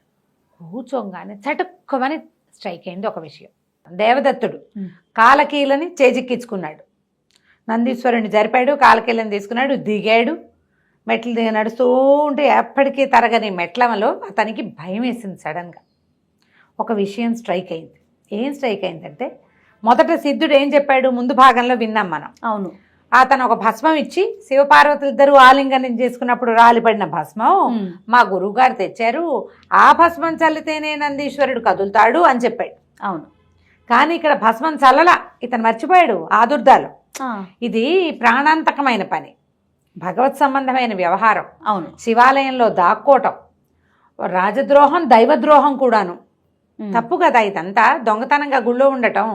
కూర్చోగానే చటుక్కమని స్ట్రైక్ అయింది ఒక విషయం. దేవదత్తుడు కాలకీలని చేజిక్కించుకున్నాడు. నందీశ్వరుని జరిపాడు, కాలకీలను తీసుకున్నాడు, దిగాడు. మెట్లు నడుస్తూ ఉంటే ఎప్పటికీ తరగని మెట్లమలో అతనికి భయం వేసింది. సడన్గా ఒక విషయం స్ట్రైక్ అయింది. ఏం స్ట్రైక్ అయిందంటే, మొదట సిద్ధుడు ఏం చెప్పాడు ముందు భాగంలో విన్నాం మనం. అవును, అతను ఒక భస్మం ఇచ్చి శివపార్వతులు ఇద్దరు ఆలింగనం చేసుకున్నప్పుడు రాలిపడిన భస్మం మా గురువుగారు తెచ్చారు, ఆ భస్మం చల్లితేనే నందీశ్వరుడు కదులుతాడు అని చెప్పాడు. అవును, కానీ ఇక్కడ భస్మం చల్లలా, ఇతను మర్చిపోయాడు ఆదుర్దాలు. ఇది ప్రాణాంతకమైన పని, భగవత్ సంబంధమైన వ్యవహారం. అవును, శివాలయంలో దాక్కోవటం రాజద్రోహం, దైవద్రోహం కూడాను. తప్పు కదా ఇదంతా, దొంగతనంగా గుళ్ళో ఉండటం.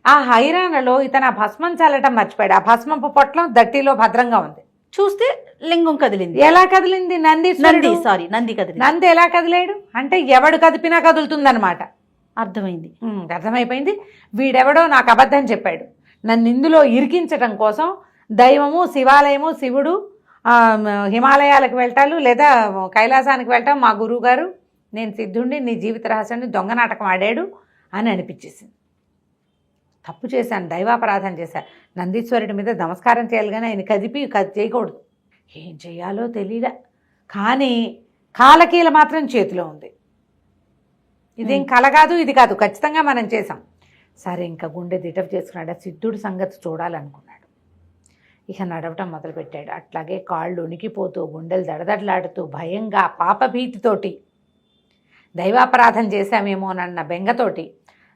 ఆ హైరాణలో ఇతను ఆ భస్మం చల్లటం మర్చిపోయాడు. ఆ భస్మపు పొట్లం దట్టిలో భద్రంగా ఉంది. చూస్తే లింగం కదిలింది. ఎలా కదిలింది? నంది కదిలింది. నంది ఎలా కదిలేడు అంటే ఎవడు కదిపినా కదులుతుందన్నమాట. అర్థమైపోయింది. వీడెవడో నాకు అబద్ధం చెప్పాడు. నన్ను ఇందులో ఇరికించటం కోసం దైవము, శివాలయము, శివుడు, హిమాలయాలకు వెళ్ళటాలు లేదా కైలాసానికి వెళ్ళటం మా గురువు గారు, నేను సిద్ధుండి నీ జీవిత రహస్యాన్ని దొంగ నాటకం ఆడాడు అని అనిపించేసింది. తప్పు చేశాను, దైవాపరాధన చేశాను, నందీశ్వరుడి మీద నమస్కారం చేయాలి కానీ ఆయన కదిపి చేయకూడదు. ఏం చేయాలో తెలియదా, కానీ కాలకీల మాత్రం చేతిలో ఉంది. ఇదేం కల కాదు, ఇది కాదు, ఖచ్చితంగా మనం చేసాం. సరే ఇంకా గుండె దిటపు చేసుకున్నాడు, సిద్ధుడి సంగతి చూడాలనుకున్నాడు. ఇక నడవటం మొదలుపెట్టాడు. అట్లాగే కాళ్ళు ఉనికిపోతూ, గుండెలు దడదడలాడుతూ, భయంగా, పాపభీతితోటి, దైవాపరాధం చేశామేమోనన్న బెంగతోటి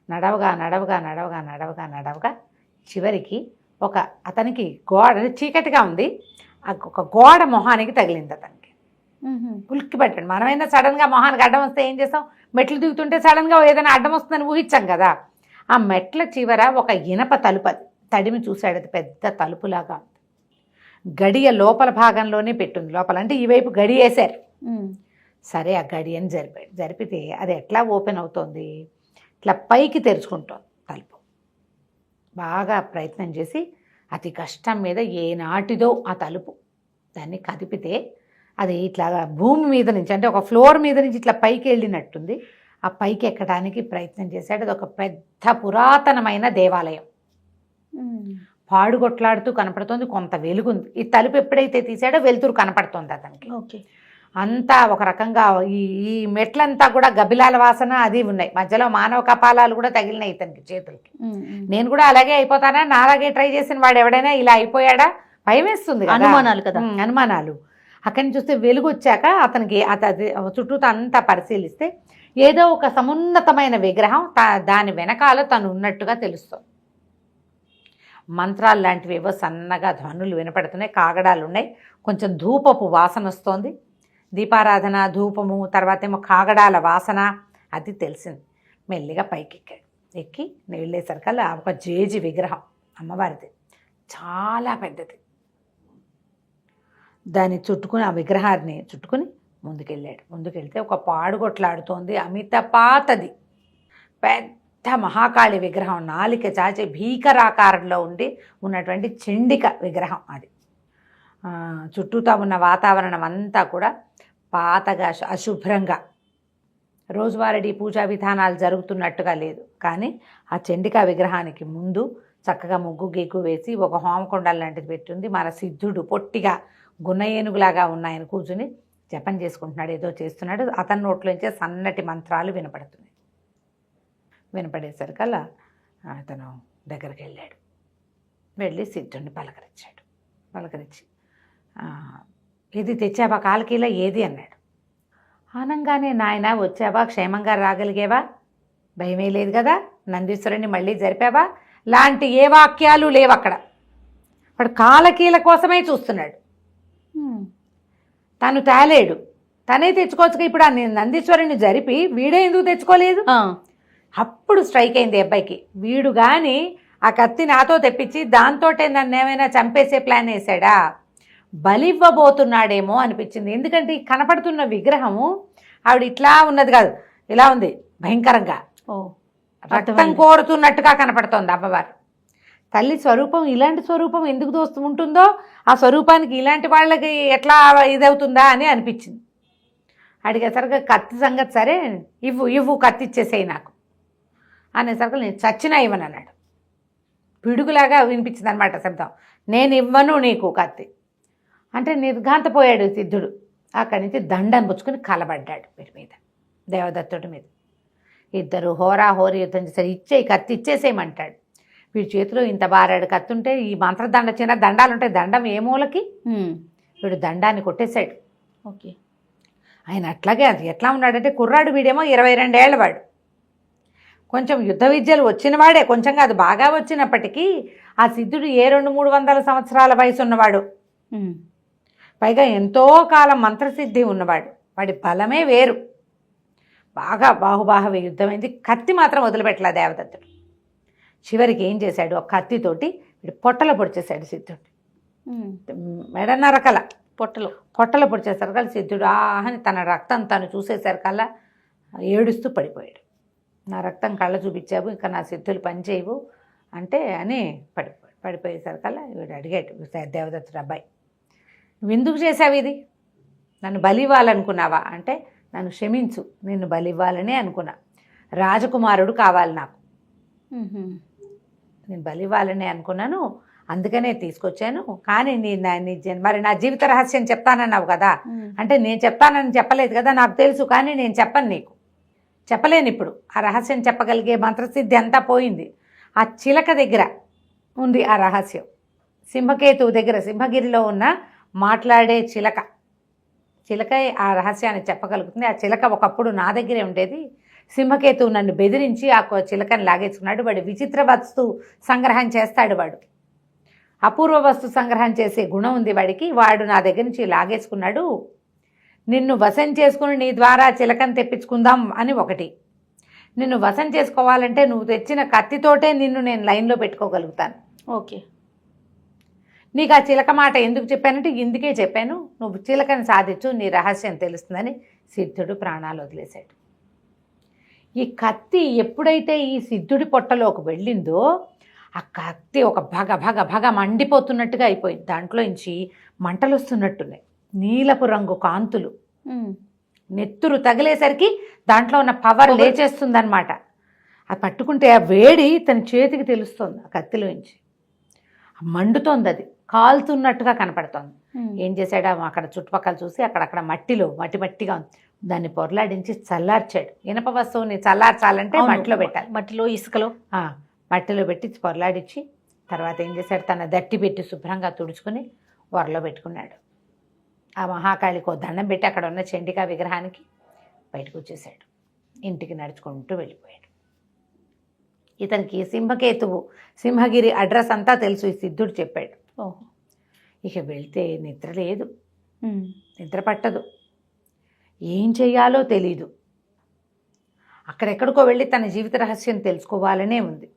నడవగా నడవగా నడవగా నడవగా నడవగా చివరికి అతనికి గోడ చీకటిగా ఉంది, ఒక గోడ మొహానికి తగిలింది. అతనికి ఉలిక్కి పట్టాడు. మనమైనా సడన్గా మొహానికి అడ్డం వస్తే ఏం చేస్తాం, మెట్లు దిగుతుంటే సడన్గా ఏదైనా అడ్డం వస్తుందని ఊహించాం కదా. ఆ మెట్ల చివర ఒక ఇనప తలుపు, అది తడిమి చూశాడు. అది పెద్ద తలుపులాగా ఉంది. గడియ లోపల భాగంలోనే పెట్టుంది. లోపల అంటే ఈ వైపు గడి వేశారు. సరే ఆ గడియని జరిపితే అది ఎట్లా ఓపెన్ అవుతోంది, ఇట్లా పైకి తెరుచుకుంటోంది తలుపు. బాగా ప్రయత్నం చేసి అతి కష్టం మీద ఏనాటిదో ఆ తలుపు దాన్ని కదిపితే అది ఇట్లాగా భూమి మీద నుంచి, అంటే ఒక ఫ్లోర్ మీద నుంచి ఇట్లా పైకి వెళ్ళినట్టుంది. ఆ పైకి ఎక్కడానికి ప్రయత్నం చేశాడు. అది ఒక పెద్ద పురాతనమైన దేవాలయం. పాడుగొట్లాడుతూ కనపడుతోంది, కొంత వెలుగుంది. ఈ తలుపు ఎప్పుడైతే తీసాడో వెలుతురు కనపడుతోంది అతనికి. ఓకే. అంతా ఒక రకంగా ఈ మెట్లంతా కూడా గబ్బిలాల వాసన అది ఉన్నాయి. మధ్యలో మానవ కపాలాలు కూడా తగిలినాయి ఇతనికి చేతులకి. నేను కూడా అలాగే అయిపోతానా, నాలాగే ట్రై చేసిన వాడు ఎవడైనా ఇలా అయిపోయాడా, భయం వేస్తుంది, అనుమానాలు కదా, అనుమానాలు. అక్కడి నుంచి చూస్తే వెలుగు వచ్చాక అతనికి చుట్టూతో అంతా పరిశీలిస్తే ఏదో ఒక సమున్నతమైన విగ్రహం దాని వెనకాల తను ఉన్నట్టుగా తెలుస్తుంది. మంత్రాలు లాంటివి ఏవో సన్నగా ధ్వనులు వినపడుతున్నాయి, కాగడాలు ఉన్నాయి, కొంచెం ధూపపు వాసన వస్తోంది. దీపారాధన, ధూపము, తర్వాత ఏమో కాగడాల వాసన, అది తెలిసింది. మెల్లిగా పైకి ఎక్కి వెళ్ళేసరికల్లా ఒక జేజి విగ్రహం అమ్మవారిది, చాలా పెద్దది. దాన్ని చుట్టుకుని, ఆ విగ్రహాన్ని చుట్టుకుని ముందుకెళ్ళాడు. ముందుకెళ్తే ఒక పాడుగొట్లాడుతోంది, అమిత పాతది పెద్ద మహాకాళి విగ్రహం, నాలిక చాచి భీకరాకారంలో ఉన్నటువంటి చండిక విగ్రహం అది. చుట్టూతా ఉన్న వాతావరణం అంతా కూడా పాతగా, అశుభ్రంగా, రోజువారీ పూజా విధానాలు జరుగుతున్నట్టుగా లేదు. కానీ ఆ చండికా విగ్రహానికి ముందు చక్కగా ముగ్గు గీకు వేసి ఒక హోమకొండల లాంటిది పెట్టింది. మన సిద్ధుడు పొట్టిగా గున్న ఏనుగులాగా ఉన్నాయన కూర్చుని జపం చేసుకుంటున్నాడు, ఏదో చేస్తున్నాడు. అతని నోట్లోంచే సన్నటి మంత్రాలు వినపడుతున్నాయి. వినపడేసరికల్లా అతను దగ్గరికి వెళ్ళాడు. వెళ్ళి సిద్ధుడిని పలకరించి ఇది తెచ్చావా కాలకీలా, ఏది అన్నాడు. ఆనంగానే, నాయన వచ్చావా, క్షేమంగా రాగలిగేవా, భయమే లేదు కదా, నందీశ్వరుని మళ్ళీ జరిపావా, లాంటి ఏ వాక్యాలు లేవు అక్కడ. వాడు కాలకీల కోసమే చూస్తున్నాడు. తను తేలేడు, తనే తెచ్చుకోవచ్చు. ఇప్పుడు ఆ నందీశ్వరుని జరిపి వీడే ఎందుకు తెచ్చుకోలేదు? అప్పుడు స్ట్రైక్ అయింది అబ్బాయికి. వీడు కానీ ఆ కత్తి నాతో తెప్పించి దాంతోటే నన్ను ఏమైనా చంపేసే ప్లాన్ వేసాడా, బలివ్వబోతున్నాడేమో అనిపించింది. ఎందుకంటే ఈ కనపడుతున్న విగ్రహము ఆవిడ ఇట్లా ఉన్నది కాదు, ఇలా ఉంది, భయంకరంగా రక్తం కోరుతున్నట్టుగా కనపడుతోంది అమ్మవారు. తల్లి స్వరూపం ఇలాంటి స్వరూపం ఎందుకు ఉంటుందో, ఆ స్వరూపానికి ఇలాంటి వాళ్ళకి ఎట్లా ఇదవుతుందా అని అనిపించింది. అడిగేసరికి కత్తి సంగతి సరే, ఇవ్వు కత్తి ఇచ్చేసేయి నాకు అనేసరికి నేను చచ్చినా ఇవ్వను అన్నాడు. పిడుగులాగా వినిపించింది అనమాట శబ్దం. నేను ఇవ్వను నీకు కత్తి అంటే నిర్ఘాంతపోయాడు సిద్ధుడు. అక్కడి నుంచి దండం పుచ్చుకొని కలబడ్డాడు వీడి మీద, దేవదత్తుడి మీద. ఇద్దరు హోరాహోరీ యుద్ధం చేశారు. కత్తి ఇచ్చేసేయమంటాడు. వీడి చేతిలో ఇంత బారాడు కత్తి ఉంటే, ఈ మంత్రదండ చిన్న దండాలు ఉంటాయి, దండం ఏ మూలకి, వీడు దండాన్ని కొట్టేశాడు. ఓకే. ఆయన అట్లాగే అది ఎట్లా ఉన్నాడంటే, కుర్రాడు వీడేమో 22 ఏళ్ల వాడు, కొంచెం యుద్ధ విద్యలు వచ్చినవాడే, కొంచెం కాదు బాగా వచ్చినప్పటికీ ఆ సిద్ధుడు 200-300 సంవత్సరాల వయసు ఉన్నవాడు, పైగా ఎంతో కాలం మంత్రసిద్ధి ఉన్నవాడు. వాడి బలమే వేరు. బాగా బాహుబాహువే యుద్ధమైంది. కత్తి మాత్రం వదిలిపెట్టలా దేవదత్తుడు. చివరికి ఏం చేశాడు, ఒక కత్తితోటి వీడు పొట్టలో పొడిచేశాడు సిద్ధుడు. మెడన్నరకల పొట్టలో పొడిచేసరికల్లా సిద్ధుడు ఆహని తన రక్తం తను చూసేసరికల్లా ఏడుస్తూ పడిపోయాడు. నా రక్తం కళ్ళ చూపించావు, ఇంకా నా సిద్ధులు పనిచేయవు అంటే అని పడిపోయేసరికల్లా వీడు అడిగాడు దేవదత్తుడు, అబ్బాయి నువ్వు ఎందుకు చేసావు ఇది, నన్ను బలివ్వాలనుకున్నావా అంటే, నన్ను క్షమించు, నిన్ను బలివ్వాలని అనుకున్నా, రాజకుమారుడు కావాలి నాకు, నేను బలి ఇవ్వాలని అనుకున్నాను, అందుకనే తీసుకొచ్చాను. కానీ మరి నా జీవిత రహస్యం చెప్తానన్నావు కదా, అంటే నేను చెప్తానని చెప్పలేదు కదా, నాకు తెలుసు, కానీ నేను చెప్పను, నీకు చెప్పలేను. ఇప్పుడు ఆ రహస్యం చెప్పగలిగే మంత్రసిద్ధి అంతా పోయింది. ఆ చిలక దగ్గర ఉంది ఆ రహస్యం. సింహకేతువు దగ్గర, సింహగిరిలో ఉన్న మాట్లాడే చిలక ఆ రహస్యాన్ని చెప్పగలుగుతుంది. ఆ చిలక ఒకప్పుడు నా దగ్గరే ఉండేది. సింహకేతువు నన్ను బెదిరించి ఆ చిలకని లాగేసుకున్నాడు. వాడు విచిత్ర వస్తు సంగ్రహం చేస్తాడు. వాడు అపూర్వ వస్తు సంగ్రహం చేసే గుణం ఉంది వాడికి. వాడు నా దగ్గర నుంచి లాగేసుకున్నాడు. నిన్ను వశం చేసుకుని నీ ద్వారా చిలకని తెప్పించుకుందాం అని ఒకటి. నిన్ను వశం చేసుకోవాలంటే నువ్వు తెచ్చిన కత్తితోటే నిన్ను నేను లైన్లో పెట్టుకోగలుగుతాను. ఓకే, నీకు ఆ చిలక మాట ఎందుకు చెప్పానంటే ఇందుకే చెప్పాను, నువ్వు చిలకని సాధించు, నీ రహస్యం తెలుస్తుందని సిద్ధుడు ప్రాణాలు వదిలేశాడు. ఈ కత్తి ఎప్పుడైతే ఈ సిద్ధుడి పొట్టలోకి వెళ్ళిందో ఆ కత్తి ఒక భగ మండిపోతున్నట్టుగా అయిపోయింది. దాంట్లో నుంచి మంటలు వస్తున్నట్టున్నాయి, నీలపు రంగు కాంతులు. నెత్తురు తగిలేసరికి దాంట్లో ఉన్న పవర్ లేచేస్తుందన్నమాట. అది పట్టుకుంటే ఆ వేడి తన చేతికి తెలుస్తుంది. ఆ కత్తిలోంచి మండుతోంది, అది కాలుతున్నట్టుగా కనపడుతోంది. ఏం చేశాడు, అక్కడ చుట్టుపక్కల చూసి అక్కడక్కడ మట్టిగా ఉంది, దాన్ని పొరలాడించి చల్లార్చాడు. ఇనప వస్తువుని చల్లార్చాలంటే మట్టిలో పెట్టాలి, మట్టిలో పెట్టి పొరలాడించి తర్వాత ఏం చేశాడు, తన దట్టి పెట్టి శుభ్రంగా తుడుచుకుని వరలో పెట్టుకున్నాడు. ఆ మహాకాళికి దండం పెట్టి అక్కడ ఉన్న చండికా విగ్రహానికి బయటకు వచ్చేసాడు. ఇంటికి నడుచుకుంటూ వెళ్ళిపోయాడు. ఇతనికి సింహకేతువు సింహగిరి అడ్రస్ అంతా తెలుసు, ఈ సిద్ధుడు చెప్పాడు. ఇక వెళ్తే నిద్ర లేదు, నిద్ర పట్టదు, ఏం చెయ్యాలో తెలీదు. అక్కడెక్కడికో వెళ్ళి తన జీవిత రహస్యం తెలుసుకోవాలనే ఉంది.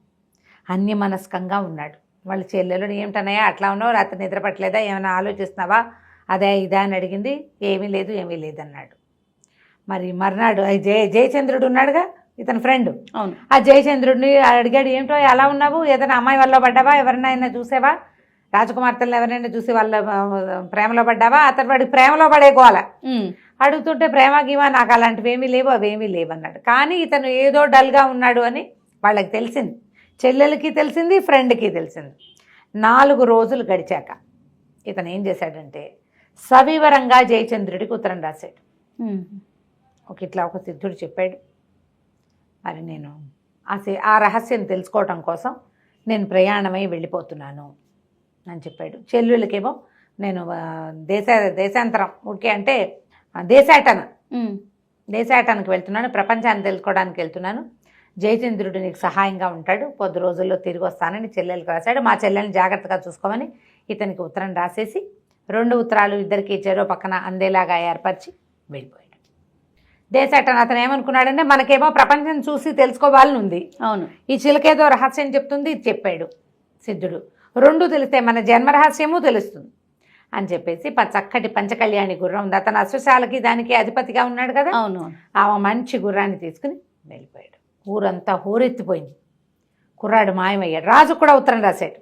అన్యమనస్కంగా ఉన్నాడు. వాళ్ళ చెల్లెలు ఏమిటన్నాయా అట్లా ఉన్నావు, రాత్రి నిద్ర పట్టలేదా, ఏమైనా ఆలోచిస్తున్నావా, అదే ఇదా అని అడిగింది. ఏమీ లేదు అన్నాడు. మరి మర్నాడు జయచంద్రుడు ఉన్నాడుగా, ఇతని ఫ్రెండ్, ఆ జయచంద్రుడిని అడిగాడు, ఏమిటో ఎలా ఉన్నావు, ఏదైనా అమ్మాయి వల్ల పడ్డావా, ఎవరినైనా చూసావా, రాజకుమార్తెలను ఎవరైనా చూసి వాళ్ళ ప్రేమలో పడ్డావా, అతను వాడికి ప్రేమలో పడే గోల అడుగుతుంటే ప్రేమ గీమా నాకు అలాంటివి ఏమీ లేవు, అవేమీ లేవన్నాడు. కానీ ఇతను ఏదో డల్గా ఉన్నాడు అని వాళ్ళకి తెలిసింది, చెల్లెలకి తెలిసింది, ఫ్రెండ్కి తెలిసింది. 4 రోజులు గడిచాక ఇతను ఏం చేశాడంటే సవివరంగా జయచంద్రుడికి ఉత్తరం రాశాడు. ఇట్లా ఒక సిద్ధుడు చెప్పాడు, మరి నేను ఆ రహస్యం తెలుసుకోవటం కోసం నేను ప్రయాణమై వెళ్ళిపోతున్నాను అని చెప్పాడు. చెల్లెలకేమో నేను దేశాంతరం ఊరికే అంటే దేశాటనకు వెళ్తున్నాను, ప్రపంచాన్ని తెలుసుకోవడానికి వెళ్తున్నాను, జయచంద్రుడు నీకు సహాయంగా ఉంటాడు, 10 రోజుల్లో తిరిగి వస్తానని చెల్లెలకు రాశాడు. మా చెల్లెల్ని జాగ్రత్తగా చూసుకోమని ఇతనికి ఉత్తరం రాసేసి 2 ఉత్తరాలు ఇద్దరికి చెరో పక్కన అందేలాగా ఏర్పరిచి వెళ్ళిపోయాడు. దేశాటన అతను ఏమనుకున్నాడంటే మనకేమో ప్రపంచం చూసి తెలుసుకోవాలని ఉంది, అవును, ఈ చిలకేదో రహస్యం చెప్తుంది, ఇది చెప్పాడు సిద్ధుడు. 2 తెలిస్తే మన జన్మ రహస్యము తెలుస్తుంది అని చెప్పేసి చక్కటి పంచకళ్యాణి గుర్రం ఉంది, అతను అశ్వశాలకి దానికి అధిపతిగా ఉన్నాడు కదా, అవును, ఆ మంచి గుర్రాన్ని తీసుకుని వెళ్ళిపోయాడు. ఊరంతా హోరెత్తిపోయింది. కుర్రాడు మాయమయ్యాడు. రాజు కూడా ఉత్తరం రాశాడు,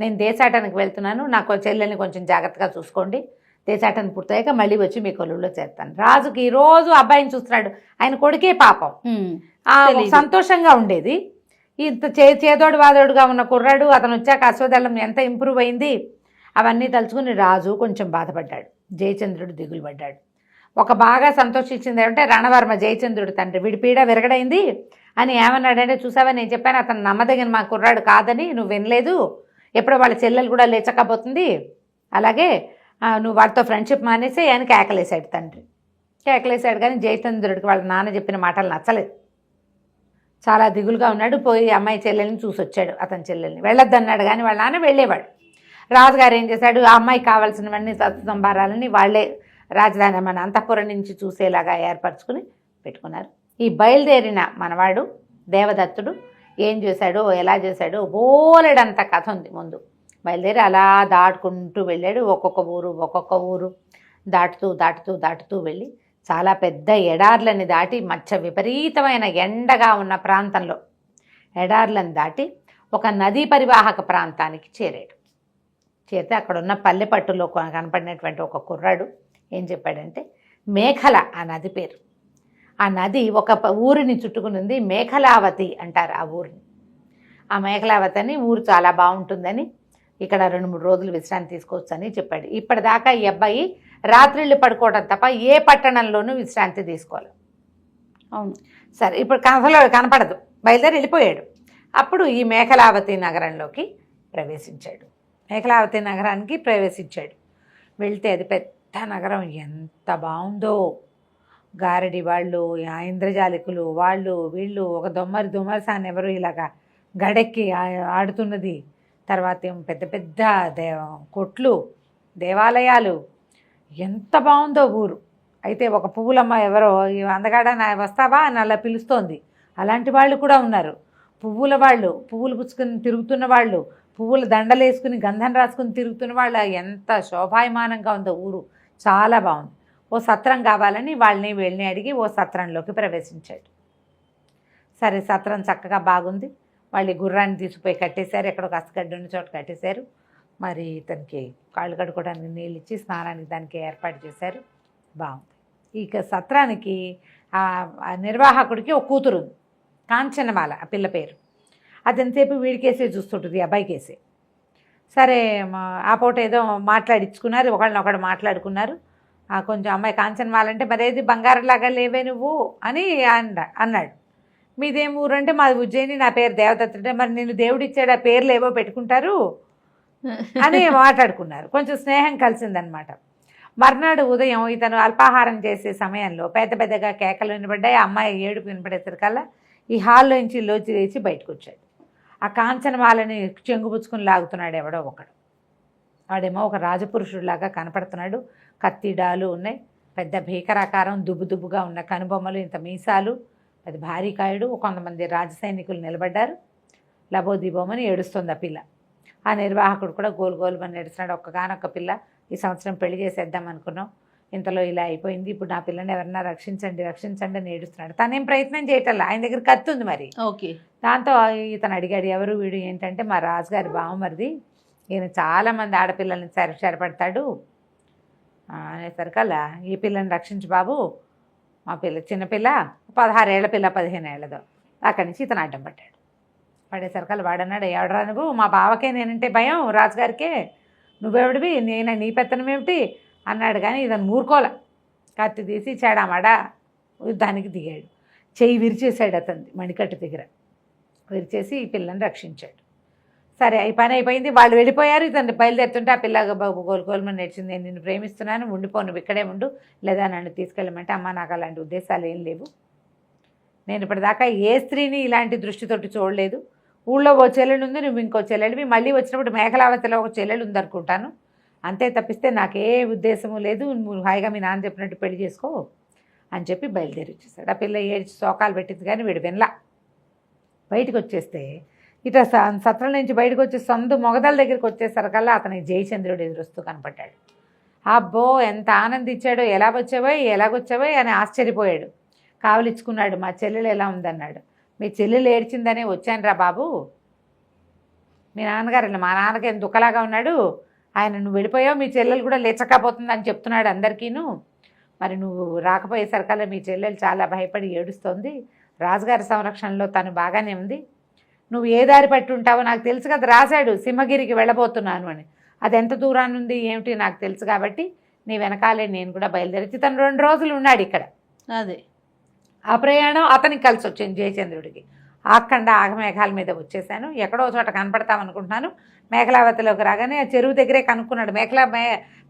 నేను దేశాటనకు వెళ్తున్నాను, నాకు చెల్లెల్ని కొంచెం జాగ్రత్తగా చూసుకోండి, దేశాటన పూర్తయ్యాక మళ్ళీ వచ్చి మీ కొలువులో చేస్తాను. రాజుకి ఈ రోజు అబ్బాయిని చూస్తున్నాడు, ఆయన కొడుకే పాపం సంతోషంగా ఉండేది. ఇంత చేదోడు వాదోడుగా ఉన్న కుర్రాడు అతను వచ్చాక అశ్వదళం ఎంత ఇంప్రూవ్ అయింది అవన్నీ తలుచుకుని రాజు కొంచెం బాధపడ్డాడు. జయచంద్రుడు దిగులు పడ్డాడు. ఒక బాగా సంతోషించింది ఏమంటే రణవర్మ జయచంద్రుడు తండ్రి, వీడి పీడ విరగడైంది అని ఏమన్నాడంటే, చూసావా నేను చెప్పాను అతను నమ్మదగిన మా కుర్రాడు కాదని, నువ్వు వినలేదు, ఎప్పుడో వాళ్ళ చెల్లెలు కూడా లేచకపోతుంది, అలాగే నువ్వు వాడితో ఫ్రెండ్షిప్ మానేసి ఆయన కేకలేశాడు తండ్రి. కేకలేశాడు కానీ జయచంద్రుడికి వాళ్ళ నాన్న చెప్పిన మాటలు నచ్చలేదు. చాలా దిగులుగా ఉన్నాడు. పోయి అమ్మాయి చెల్లెల్ని చూసి వచ్చాడు. అతని చెల్లెల్ని వెళ్ళొద్దన్నాడు కానీ వాళ్ళ నాన్న వెళ్ళేవాడు. రాజుగారు ఏం చేశాడు, ఆ అమ్మాయికి కావాల్సినవన్నీ సంభారాలని వాళ్ళే రాజధాని మన అంతఃపురం నుంచి చూసేలాగా ఏర్పరచుకుని పెట్టుకున్నారు. ఈ బయలుదేరిన మనవాడు దేవదత్తుడు ఏం చేశాడో ఎలా చేశాడో బోలెడంత కథ ఉంది. ముందు బయలుదేరి అలా దాటుకుంటూ వెళ్ళాడు. ఒక్కొక్క ఊరు దాటుతూ వెళ్ళి చాలా పెద్ద ఎడార్లని దాటి విపరీతమైన ఎండగా ఉన్న ప్రాంతంలో ఎడార్లను దాటి ఒక నదీ పరివాహక ప్రాంతానికి చేరాడు. చేరితే అక్కడున్న పల్లెపట్టులో కనపడినటువంటి ఒక కుర్రాడు ఏం చెప్పాడంటే, మేఖల ఆ నది పేరు. ఆ నది ఒక ఊరిని చుట్టుకుని ఉంది, మేఖలావతి అంటారు ఆ ఊరిని. ఆ మేకలావతని ఊరు చాలా బాగుంటుందని, ఇక్కడ 2-3 రోజులు విశ్రాంతి తీసుకోవచ్చని చెప్పాడు. ఇప్పటిదాకా ఈ అబ్బాయి రాత్రిళ్ళు పడుకోవడం తప్ప ఏ పట్టణంలోనూ విశ్రాంతి తీసుకోవాలి. అవును. సరే, ఇప్పుడు కథలో కనపడదు, బయలుదేరి వెళ్ళిపోయాడు. అప్పుడు ఈ మేకలావతి నగరంలోకి ప్రవేశించాడు. మేకలావతి నగరానికి ప్రవేశించాడు. వెళ్తే అది పెద్ద నగరం, ఎంత బాగుందో. గారడి వాళ్ళు, ఆ ఇంద్రజాలికులు, వాళ్ళు వీళ్ళు, ఒక దొమ్మరిసాని ఎవరు ఇలాగా గడెక్కి ఆడుతున్నది. తర్వాత ఏం పెద్ద పెద్ద కొట్లు, దేవాలయాలు, ఎంత బాగుందో ఊరు. అయితే ఒక పువ్వులమ్మ ఎవరో, అందగాడ నా వస్తావా అని అలా పిలుస్తోంది. అలాంటి వాళ్ళు కూడా ఉన్నారు. పువ్వుల వాళ్ళు, పువ్వులు పుచ్చుకుని తిరుగుతున్న వాళ్ళు, పువ్వుల దండలు వేసుకుని గంధం రాసుకుని తిరుగుతున్న వాళ్ళు, ఎంత శోభాయమానంగా ఉందో ఊరు, చాలా బాగుంది. ఓ సత్రం కావాలని వీళ్ళని అడిగి ఓ సత్రంలోకి ప్రవేశించాడు. సరే, సత్రం చక్కగా బాగుంది. వాళ్ళు గుర్రాన్ని తీసుకుపోయి కట్టేశారు, ఎక్కడో కసగడ్డ ఉన్న చోట కట్టేశారు. మరి ఇతనికి కాళ్ళు కడుక్కోవడానికి నీళ్ళు ఇచ్చి స్నానానికి దానికి ఏర్పాటు చేశారు. బాగుంది. ఇక సత్రానికి ఆ నిర్వాహకుడికి ఒక కూతురు ఉంది, కాంచనమాల ఆ పిల్ల పేరు. అతనిసేపు వీడికేసే చూస్తుంటుంది, అబ్బాయికేసే. సరే, ఆ పూట ఏదో మాట్లాడించుకున్నారు, ఒకళ్ళనొకడు మాట్లాడుకున్నారు. కొంచెం అమ్మాయి కాంచనమాల అంటే, మరేది బంగారంలాగా లేవే నువ్వు అని అన్నాడు. మీదేం ఊరు అంటే, మాది ఉజ్జయిని, నా పేరు దేవదత్తుడే. మరి నేను దేవుడు ఇచ్చాడు, ఆ పేర్లు ఏవో పెట్టుకుంటారు అని మాట్లాడుకున్నారు. కొంచెం స్నేహం కలిసిందనమాట. మర్నాడు ఉదయం ఇతను అల్పాహారం చేసే సమయంలో పెద్ద పెద్దగా కేకలు వినబడ్డాయి. ఆ అమ్మాయి ఏడుపు వినపడేసరికల్లా ఈ హాల్లోంచి లేచి బయటకు వచ్చాడు. ఆ కాంచనమాలని చెంగుపుచ్చుకుని లాగుతున్నాడు ఎవడో ఒకడు. వాడేమో ఒక రాజపురుషుడిలాగా కనపడుతున్నాడు. కత్తిడాలు ఉన్నాయి, పెద్ద భీకరాకారం, దుబ్బుగా ఉన్న కనుబొమ్మలు, ఇంత మీసాలు, పెద్ద భారీ కాయుడు. కొంతమంది రాజసైనికులు నిలబడ్డారు. లబోదిబోమని ఏడుస్తుంది ఆ పిల్ల. ఆ నిర్వాహకుడు కూడా గోలుమని ఏడుస్తున్నాడు. ఒక్కగానొక్క పిల్ల, ఈ సంవత్సరం పెళ్లి చేసేద్దాం అనుకున్నాం, ఇంతలో ఇలా అయిపోయింది, ఇప్పుడు నా పిల్లని ఎవరన్నా రక్షించండి అని ఏడుస్తున్నాడు. తనేం ప్రయత్నం చేయటల్లా, ఆయన దగ్గర కత్తి ఉంది మరి. ఓకే. దాంతో ఇతను అడిగాడు, ఎవరు వీడు ఏంటంటే, మా రాజుగారి బావమరిది, ఈయన చాలామంది ఆడపిల్లల్ని చెరపడతాడు అనేసరికల్లా, ఈ పిల్లని రక్షించు బాబు, మా పిల్ల చిన్నపిల్ల, 16 ఏళ్ల పిల్ల, 15 ఏళ్ళదో. అక్కడి నుంచి ఇతను అడ్డం పడ్డాడు. పడేసరికల్లా వాడన్నాడు, ఎవడరా నువ్వు, మా బావకే నేనంటే భయం, రాజుగారికే, నువ్వెవడివి, నీ పెత్తనం ఏమిటి అన్నాడు. కానీ ఇతను మూర్కోల, కత్తి తీసి చెడామడా యుద్ధానికి దిగాడు. చెయ్యి విరిచేశాడు అతన్ని మణికట్టు దగ్గర, విరిచేసి ఈ పిల్లని రక్షించాడు. సరే, ఈ పని అయిపోయింది, వాళ్ళు వెళ్ళిపోయారు. ఇతను బయలుదేరుతుంటే ఆ పిల్ల గోలుమని నేర్చింది, నేను నిన్ను ప్రేమిస్తున్నాను, ఉండిపో, నువ్వు ఇక్కడే ఉండు, లేదా నన్ను తీసుకెళ్ళమంటే, అమ్మ నాకు అలాంటి ఉద్దేశాలు ఏం లేవు, నేను ఇప్పటిదాకా ఏ స్త్రీని ఇలాంటి దృష్టితోటి చూడలేదు, ఊళ్ళో ఓ చెల్లెలు ఉంది, నువ్వు ఇంకో చెల్లెలివి, మళ్ళీ వచ్చినప్పుడు మేకలావతిలో ఒక చెల్లెలు ఉందనుకుంటాను, అంతే తప్పిస్తే నాకే ఉద్దేశము లేదు, నువ్వు హాయిగా మీ నాన్న చెప్పినట్టు పెళ్లి చేసుకో అని చెప్పి బయలుదేరి వచ్చేసాడు. ఆ పిల్ల ఏడ్చి శోకాలు పెట్టింది, కానీ వీడు వినలా. బయటకు వచ్చేస్తే ఇట సత్రం నుంచి బయటకు వచ్చి మొగదల దగ్గరికి వచ్చేసరికల్లా అతనికి జయచంద్రుడు ఎదురొస్తూ కనపడ్డాడు. అబ్బో, ఎంత ఆనందించాడో, ఎలాగొచ్చావో అని ఆశ్చర్యపోయాడు. కావలిచ్చుకున్నాడు. మా చెల్లెలు ఎలా ఉందన్నాడు. మీ చెల్లెలు ఏడ్చిందనే వచ్చాను రా బాబు, మీ నాన్నగారు మా నాన్నకి ఎంత దుఃఖలాగా ఉన్నాడు, ఆయన నువ్వు వెళ్ళిపోయావు, మీ చెల్లెలు కూడా లేచకపోతుందని చెప్తున్నాడు అందరికీను, మరి నువ్వు రాకపోయేసరికల్లా మీ చెల్లెలు చాలా భయపడి ఏడుస్తోంది, రాజుగారి సంరక్షణలో తను బాగానే ఉంది, నువ్వు ఏ దారి పట్టి ఉంటావో నాకు తెలుసు కదా, రాశాడు సింహగిరికి వెళ్ళబోతున్నాను అని, అది ఎంత దూరాన్ని ఉంది ఏమిటి నాకు తెలుసు, కాబట్టి నీ వెనకాలే నేను కూడా బయలుదేరి. తను 2 రోజులు ఉన్నాడు ఇక్కడ. అదే ఆ ప్రయాణం అతనికి కలిసి వచ్చింది జయచంద్రుడికి. ఆఖండ ఆగమేఘాల మీద వచ్చేసాను, ఎక్కడో చోట కనపడతామనుకుంటున్నాను. మేకలావతిలోకి రాగానే ఆ చెరువు దగ్గరే కనుక్కున్నాడు,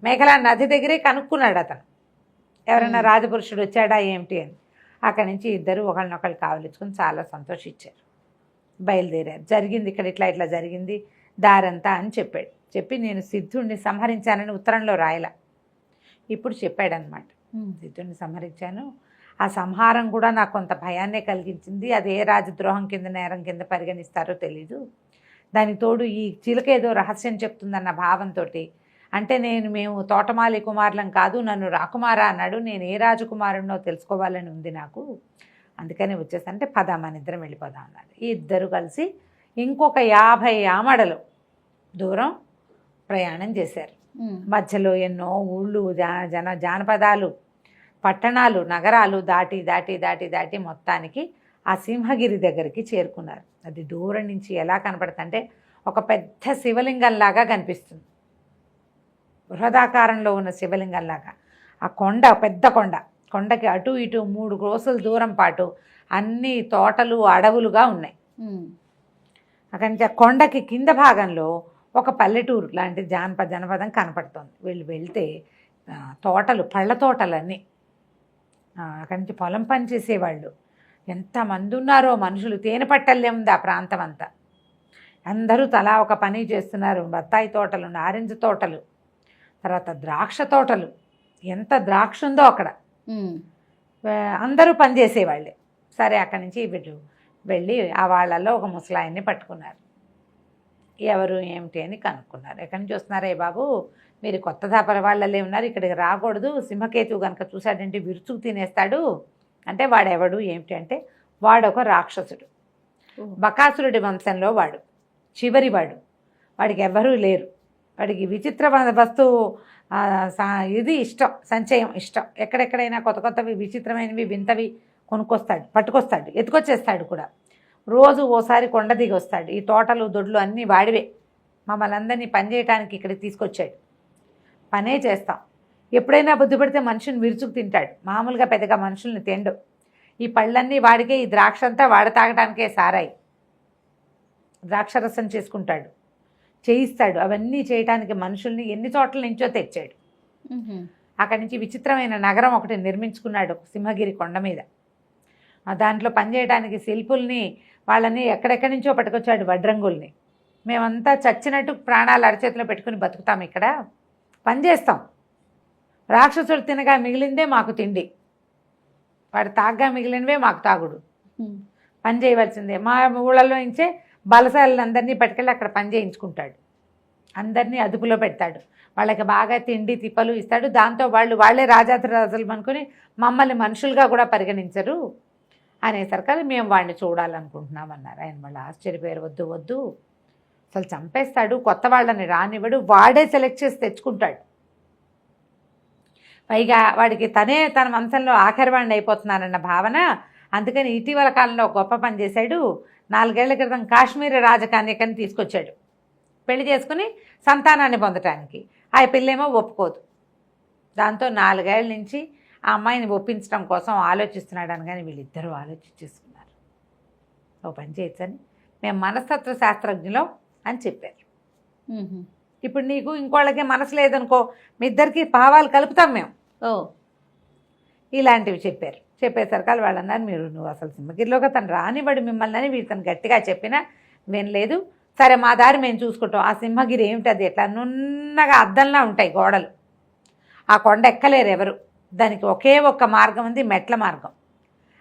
మేకలా నది దగ్గరే కనుక్కున్నాడు అతను, ఎవరైనా రాజపురుషుడు వచ్చాడా ఏమిటి అని. అక్కడి నుంచి ఇద్దరు ఒకళ్ళనొకళ్ళు కావలించుకొని చాలా సంతోషించారు. బయలుదేరారు. జరిగింది ఇక్కడ ఇట్లా జరిగింది దారంతా అని చెప్పాడు. చెప్పి నేను సిద్ధుడిని సంహరించానని ఉత్తరంలో రాయలా, ఇప్పుడు చెప్పాడనమాట. సిద్ధుడిని సంహరించాను, ఆ సంహారం కూడా నాకు కొంత భయాన్నే కలిగించింది, అది ఏ రాజద్రోహం కింద నేరం కింద పరిగణిస్తారో తెలీదు, దానికి తోడు ఈ చిలుక ఏదో రహస్యం చెప్తుందన్న భావంతో, అంటే మేము తోటమాలి కుమారులం కాదు, నన్ను రాకుమారా అన్నాడు, నేను ఏ రాజకుమారునో తెలుసుకోవాలని ఉంది నాకు, అందుకని వచ్చేసంటే పద మన ఇద్దరం వెళ్ళిపోదాం అన్నారు. ఈ ఇద్దరు కలిసి ఇంకొక 50 ఆమడలు దూరం ప్రయాణం చేశారు. మధ్యలో ఎన్నో ఊళ్ళు, జానపదాలు, పట్టణాలు, నగరాలు దాటి మొత్తానికి ఆ సింహగిరి దగ్గరికి చేరుకున్నారు. అది దూరం నుంచి ఎలా కనపడుతుందంటే ఒక పెద్ద శివలింగంలాగా కనిపిస్తుంది, బృహదాకారంలో ఉన్న శివలింగంలాగా. ఆ కొండ పెద్ద కొండకి అటు ఇటు 3 క్రోసుల దూరం పాటు అన్ని తోటలు అడవులుగా ఉన్నాయి. అక్కడి నుంచి ఆ కొండకి కింద భాగంలో ఒక పల్లెటూరు లాంటి జనపదం కనపడుతుంది. వీళ్ళు వెళ్తే తోటలు, పళ్ళ తోటలన్నీ. అక్కడి నుంచి పొలం పని చేసేవాళ్ళు ఎంతమంది ఉన్నారో మనుషులు. తేనె పట్టల్లే ఉంది ఆ ప్రాంతం అంతా. అందరూ తలా ఒక పని చేస్తున్నారు. బత్తాయి తోటలు, నారింజ తోటలు, తర్వాత ద్రాక్ష తోటలు. ఎంత ద్రాక్ష ఉందో అక్కడ. అందరూ పనిచేసేవాళ్ళే. సరే అక్కడి నుంచి వీళ్ళు వెళ్ళి ఆ వాళ్ళల్లో ఒక ముసలాయన్ని పట్టుకున్నారు. ఎవరు ఏమిటి అని కనుక్కున్నారు. ఎక్కడి నుంచి వస్తున్నారే బాబు, మీరు కొత్త దాపర వాళ్ళే ఉన్నారు, ఇక్కడికి రాకూడదు, సింహకేతువు కనుక చూశాడంటే విరుచుకు తినేస్తాడు. అంటే వాడెవడు ఏమిటి అంటే వాడొక రాక్షసుడు, బకాసురుడి వంశంలో వాడు, చివరివాడు. వాడికి ఎవ్వరూ లేరు. వాడికి విచిత్ర వస్తువు ఇది ఇష్టం, సంచయం ఇష్టం. ఎక్కడెక్కడైనా కొత్త కొత్తవి విచిత్రమైనవి వింతవి కొనుక్కొస్తాడు, పట్టుకొస్తాడు, ఎత్తుకొచ్చేస్తాడు కూడా. రోజు ఓసారి కొండ దిగి వస్తాడు. ఈ తోటలు దొడ్లు అన్నీ వాడివే, మమ్మల్ని అందరినీ పని చేయడానికి ఇక్కడికి తీసుకొచ్చాడు. పనే చేస్తాం. ఎప్పుడైనా బుద్ధి పడితే మనుషుని విరుచుకు తింటాడు. మామూలుగా పెద్దగా మనుషుల్ని తిండు. ఈ పళ్ళన్నీ వాడికే, ఈ ద్రాక్ష అంతా వాడ తాగడానికే సారాయి. ద్రాక్షరసం చేసుకుంటాడు, చేయిస్తాడు. అవన్నీ చేయటానికి మనుషుల్ని ఎన్ని చోట్ల నుంచో తెచ్చాడు. అక్కడి నుంచి విచిత్రమైన నగరం ఒకటి నిర్మించుకున్నాడు సింహగిరి కొండ మీద. దాంట్లో పనిచేయడానికి శిల్పుల్ని వాళ్ళని ఎక్కడెక్కడి నుంచో పట్టుకొచ్చాడు, వడ్రంగుల్ని. మేమంతా చచ్చినట్టు ప్రాణాలు అరచేతిలో పెట్టుకుని బతుకుతాం, ఇక్కడ పనిచేస్తాం. రాక్షసుడు తినగా మిగిలిందే మాకు తిండి, వాడు తాగ్గా మిగిలినవే మాకు తాగుడు. పని చేయవలసిందే. మా ఊళ్ళలో నుంచే బలశాలందరినీ పట్టుకెళ్ళి అక్కడ పని చేయించుకుంటాడు. అందరినీ అదుపులో పెడతాడు. వాళ్ళకి బాగా తిండి తిప్పలు ఇస్తాడు. దాంతో వాళ్ళే రాజాధిరాజులు అనుకుని మమ్మల్ని మనుషులుగా కూడా పరిగణించరు అనేసరికి మేము వాడిని చూడాలనుకుంటున్నామన్నారు. ఆయన మళ్ళీ ఆశ్చర్యపోయారు. వద్దు వద్దు, అసలు చంపేస్తాడు, కొత్త వాళ్ళని రానివ్వడు, వాడే సెలెక్ట్ చేసి తెచ్చుకుంటాడు. పైగా వాడికి తన వంశంలో ఆఖరి వాడిని అయిపోతున్నానన్న భావన. అందుకని ఇటీవల కాలంలో గొప్ప పని చేశాడు. 4 ఏళ్ల క్రితం కాశ్మీర రాజకన్యకని తీసుకొచ్చాడు పెళ్లి చేసుకుని సంతానాన్ని పొందటానికి. ఆ పిల్లేమో ఒప్పుకోదు. దాంతో 4 ఏళ్ల నుంచి ఆ అమ్మాయిని ఒప్పించడం కోసం ఆలోచిస్తున్నాడు. అనగానే వీళ్ళిద్దరూ ఆలోచించేసుకున్నారు. ఓ పని చేయొచ్చని, మేము మనస్తత్వ శాస్త్రజ్ఞులం అని చెప్పారు. ఇప్పుడు నీకు ఇంకోళ్ళకి మనసు లేదనుకో, మీ ఇద్దరికి భావాలు కలుపుతాం మేము ఇలాంటివి చెప్పారు. చెప్పేసరికి వాళ్ళు అన్నారు, నువ్వు అసలు సింహగిరిలోకి తను రానివ్వడు మిమ్మల్ని అని వీళ్ళని గట్టిగా చెప్పినా వినలేదు. సరే మా దారి మేము చూసుకుంటాం. ఆ సింహగిరి ఏమిటది, ఎట్లా నున్నగా అద్దంలా ఉంటాయి గోడలు. ఆ కొండ ఎక్కలేరు ఎవరు. దానికి ఒకే ఒక్క మార్గం ఉంది, మెట్ల మార్గం.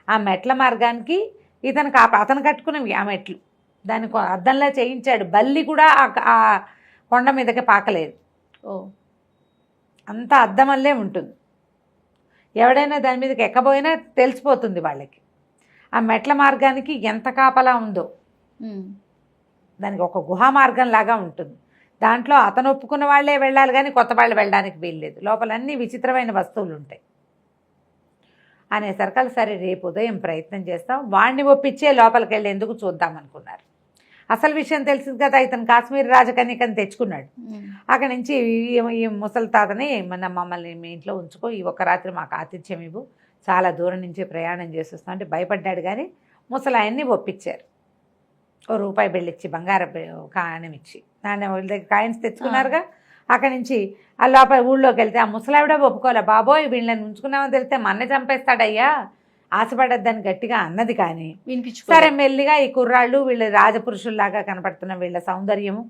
ఆ మెట్ల మార్గానికి అతను కట్టుకున్నవి ఆ మెట్లు. దానికి అద్దంలా చేయించాడు. బల్లి కూడా ఆ కొండ మీదకి పాకలేదు. అంతా అద్దం వల్లే ఉంటుంది. ఎవడైనా దాని మీదకి ఎక్కబోయినా తెలిసిపోతుంది వాళ్ళకి. ఆ మెట్ల మార్గానికి ఎంత కాపలా ఉందో. దానికి ఒక గుహా మార్గం లాగా ఉంటుంది. దాంట్లో అతను ఒప్పుకున్న వాళ్ళే వెళ్ళాలి కానీ కొత్త వాళ్ళు వెళ్ళడానికి వీల్లేదు. లోపలన్నీ విచిత్రమైన వస్తువులు ఉంటాయి అనేసరికి సరే రేపు ఉదయం ప్రయత్నం చేస్తాం, వాడిని ఒప్పించే లోపలికి వెళ్ళేందుకు చూద్దాం అనుకున్నారు. అసలు విషయం తెలిసింది కదా, ఇతను కాశ్మీర్ రాజకన్యకని తెచ్చుకున్నాడు. అక్కడి నుంచి ఈ ముసలి తాతని మమ్మల్ని మీ ఇంట్లో ఉంచుకో, ఈ ఒక్క రాత్రి మాకు ఆతిథ్యం ఇవ్వు, చాలా దూరం నుంచి ప్రయాణం చేసి వస్తాం అంటే భయపడ్డాడు. కానీ ముసలాయన్ని ఒప్పించారు. ₹1 బిళ్ళిచ్చి, బంగారు కాయనం ఇచ్చి, నాణ్యం వాళ్ళ దగ్గర కాయిన్స్ తెచ్చుకున్నారుగా. అక్కడి నుంచి ఆ లోపల ఊళ్ళోకి వెళ్తే ఆ ముసలావిడ ఒప్పుకోలే. బాబోయ్ వీళ్ళని ఉంచుకున్నామని తెలిస్తే మన్నే చంపేస్తాడయ్యా, ఆశపడద్దని గట్టిగా అన్నది. కానీ సరే మెల్లిగా ఈ కుర్రాళ్ళు వీళ్ళ రాజపురుషుల్లాగా కనపడుతున్న వీళ్ళ సౌందర్యము,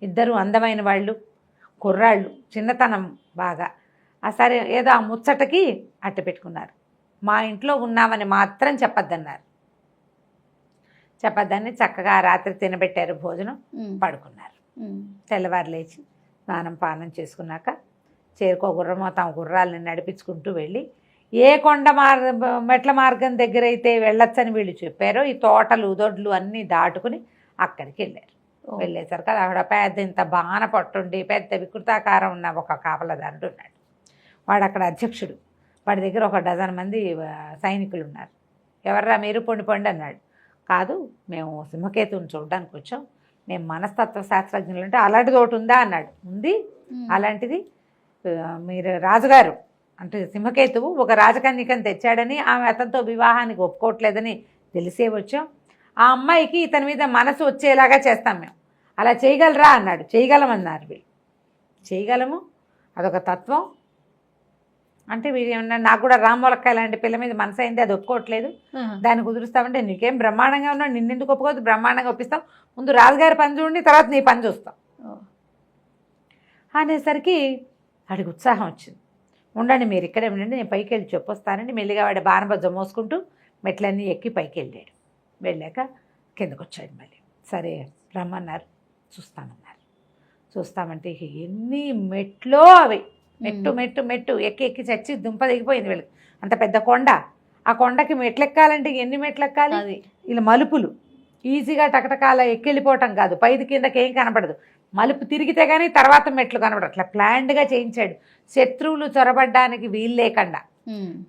ఇద్దరు అందమైన వాళ్ళు, కుర్రాళ్ళు, చిన్నతనం బాగా. సరే ఏదో ఆ ముచ్చటకి అట్ట పెట్టుకున్నారు. మా ఇంట్లో ఉన్నామని మాత్రం చెప్పొద్దన్నారు. చెప్పొద్దని చక్కగా రాత్రి తినబెట్టారు, భోజనం, పడుకున్నారు. తెల్లవారు లేచి స్నానం పానం చేసుకున్నాక చేరుకో గుర్రమో తమ గుర్రాలని నడిపించుకుంటూ వెళ్ళి ఏ కొండ మెట్ల మార్గం దగ్గర అయితే వెళ్ళొచ్చని వీళ్ళు చెప్పారో ఈ తోటలు దొడ్లు అన్నీ దాటుకుని అక్కడికి వెళ్ళారు. వెళ్ళేసరికి అక్కడ పెద్ద ఇంత బాణ పట్టుండి పెద్ద వికృతాకారం ఉన్న ఒక కాపలదారుడు ఉన్నాడు. వాడు అక్కడ అధ్యక్షుడు. వాడి దగ్గర ఒక 12 మంది సైనికులు ఉన్నారు. ఎవర్రా మీరు పొండి పొండి అన్నాడు. కాదు, మేము సింహకేతువుని చూడడానికి వచ్చాం, మేము మనస్తత్వ శాస్త్రజ్ఞులు. అంటే అలాంటిది ఒకటి ఉందా అన్నాడు. ఉంది, అలాంటిది మీరు రాజుగారు అంటే సింహకేతువు ఒక రాజకన్యకని తెచ్చాడని, ఆమె అతనితో వివాహానికి ఒప్పుకోవట్లేదని తెలిసే వచ్చాం. ఆ అమ్మాయికి ఇతని మీద మనసు వచ్చేలాగా చేస్తాం మేము, అలా చేయగలరా అన్నాడు. చేయగలమన్నారు వీళ్ళు. చేయగలము, అదొక తత్వం. అంటే వీళ్ళు ఏమన్నా నాకు కూడా రామ్మొలక్కాయ లాంటి పిల్ల మీద మనసు అయింది, అది ఒప్పుకోవట్లేదు, దాన్ని కుదురుస్తామంటే నీకేం బ్రహ్మాండంగా ఉన్నావు, నిన్నెందుకు ఒప్పుకోవద్దు, బ్రహ్మాండంగా ఒప్పిస్తాం, ముందు రాజుగారి పని చూడండి, తర్వాత నీ పని చూస్తాం అనేసరికి వాడికి ఉత్సాహం వచ్చింది. ఉండండి మీరు ఇక్కడే ఉండండి, నేను పైకి వెళ్ళి చెప్పొస్తానండి. మెల్లిగా వాడి బాణబజ్జ మోసుకుంటూ మెట్లన్నీ ఎక్కి పైకి వెళ్ళాడు. వెళ్ళాక కిందకు వచ్చాడు మళ్ళీ. సరే రమ్మన్నారు, చూస్తామన్నారు. చూస్తామంటే ఎన్ని మెట్లో అవి, మెట్టు మెట్టు మెట్టు ఎక్కి ఎక్కి చచ్చి దుంప దిగిపోయింది వీళ్ళకి. అంత పెద్ద కొండ, ఆ కొండకి మెట్లు ఎక్కాలంటే ఎన్ని మెట్లు ఎక్కాలి? ఇలా మలుపులు ఈజీగా టకటకాల ఎక్కెళ్ళిపోవటం కాదు, పైది కిందకి ఏం కనపడదు, మలుపు తిరిగితే కానీ తర్వాత మెట్లు కనపడదు. అట్లా ప్లాన్డ్గా చేయించాడు, శత్రువులు చొరబడ్డానికి వీలు లేకుండా,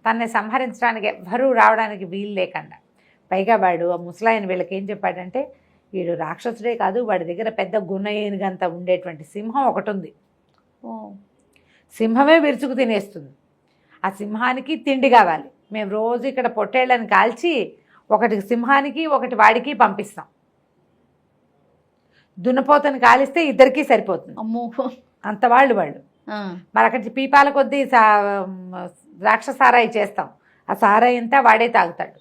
తనని సంహరించడానికి ఎవ్వరూ రావడానికి వీలు లేకుండా. పైగా వాడు ఆ ముసలాయన వీళ్ళకి ఏం చెప్పాడంటే, వీడు రాక్షసుడే కాదు, వాడి దగ్గర పెద్ద గుణ ఏనుగంత ఉండేటువంటి సింహం ఒకటి ఉంది, సింహమే విరుచుకు తినేస్తుంది, ఆ సింహానికి తిండి కావాలి, మేము రోజు ఇక్కడ పొట్టేళ్ళని కాల్చి ఒకటి సింహానికి ఒకటి వాడికి పంపిస్తాం, దున్నపోతని కాలిస్తే ఇద్దరికీ సరిపోతుంది. అమ్మో, అంత వాళ్ళు మరి అక్కడి పీపాల కొద్దీ ద్రాక్ష సారాయి చేస్తాం, ఆ సారాయి అంతా వాడే తాగుతాడు,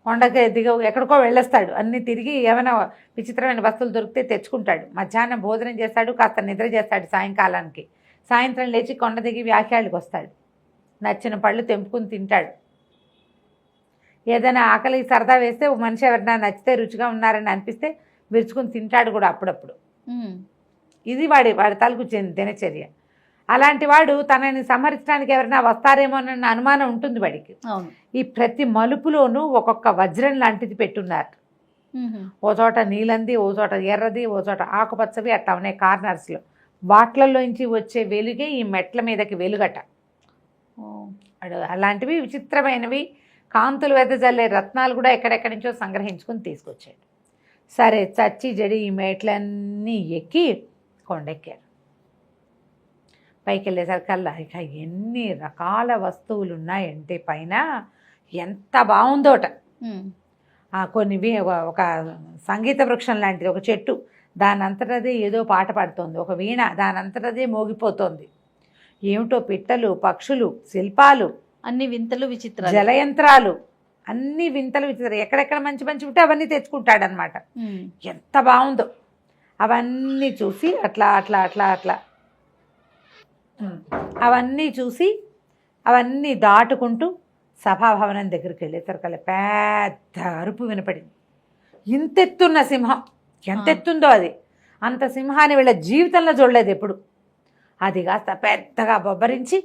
కొండకి దిగ ఎక్కడికో వెళ్ళేస్తాడు, అన్నీ తిరిగి ఏమైనా విచిత్రమైన వస్తువులు దొరికితే తెచ్చుకుంటాడు, మధ్యాహ్నం భోజనం చేస్తాడు, కాస్త నిద్ర చేస్తాడు, సాయంకాలానికి సాయంత్రం లేచి కొండ దిగి వ్యాఖ్యాళ్ళకి వస్తాడు, నచ్చిన పళ్ళు తెంపుకుని తింటాడు. ఏదైనా ఆకలి సరదా వేస్తే ఒక మనిషి ఎవరైనా నచ్చితే రుచిగా ఉన్నారని అనిపిస్తే విరుచుకుని తింటాడు కూడా అప్పుడప్పుడు. ఇది వాడి తాలూకు దినచర్య. అలాంటి వాడు తనని సంహరించడానికి ఎవరైనా వస్తారేమో అన్న అనుమానం ఉంటుంది వాడికి. ఈ ప్రతి మలుపులోనూ ఒక్కొక్క వజ్రం లాంటిది పెట్టున్నారు. ఓ చోట నీలంది, ఓ చోట ఎర్రది, ఓ చోట ఆకుపచ్చవి, అట్లా ఉన్నాయి కార్నర్స్లో. వాట్లలోంచి వచ్చే వెలుగే ఈ మెట్ల మీదకి వెలుగట. అలాంటివి విచిత్రమైనవి కాంతులు వెదజల్లే రత్నాలు కూడా ఎక్కడెక్కడి నుంచో సంగ్రహించుకొని తీసుకొచ్చాడు. సరే చచ్చి జడి ఈ మెట్లన్నీ ఎక్కి కొండెక్కారు. పైకి వెళ్ళేసరికల్లా ఇక ఎన్ని రకాల వస్తువులు ఉన్నాయంటే పైన ఎంత బాగుందోట. కొన్ని ఒక సంగీత వృక్షం లాంటిది ఒక చెట్టు, దానంతటదే ఏదో పాట పాడుతోంది, ఒక వీణ దానంతటదే మోగిపోతోంది, ఏమిటో పిట్టలు, పక్షులు, శిల్పాలు, అన్ని వింతలు విచిత్రాలు, జలయంత్రాలు, అన్ని వింతలు విచిత్రాలు. ఎక్కడెక్కడ మంచి మంచి ఉంటే అవన్నీ తెచ్చుకుంటాడనమాట. ఎంత బాగుందో అవన్నీ చూసి అట్లా అట్లా అట్లా అట్లా అవన్నీ చూసి అవన్నీ దాటుకుంటూ సభాభవనం దగ్గరికి వెళ్ళేసరికల్లా పెద్ద అరుపు వినపడింది. ఇంతెత్తున్న సింహం, ఎంతెత్తుందో అది, అంత సింహాన్ని వీళ్ళ జీవితంలో చూడలేదు ఎప్పుడు. అది కాస్త పెద్దగా బొబ్బరించి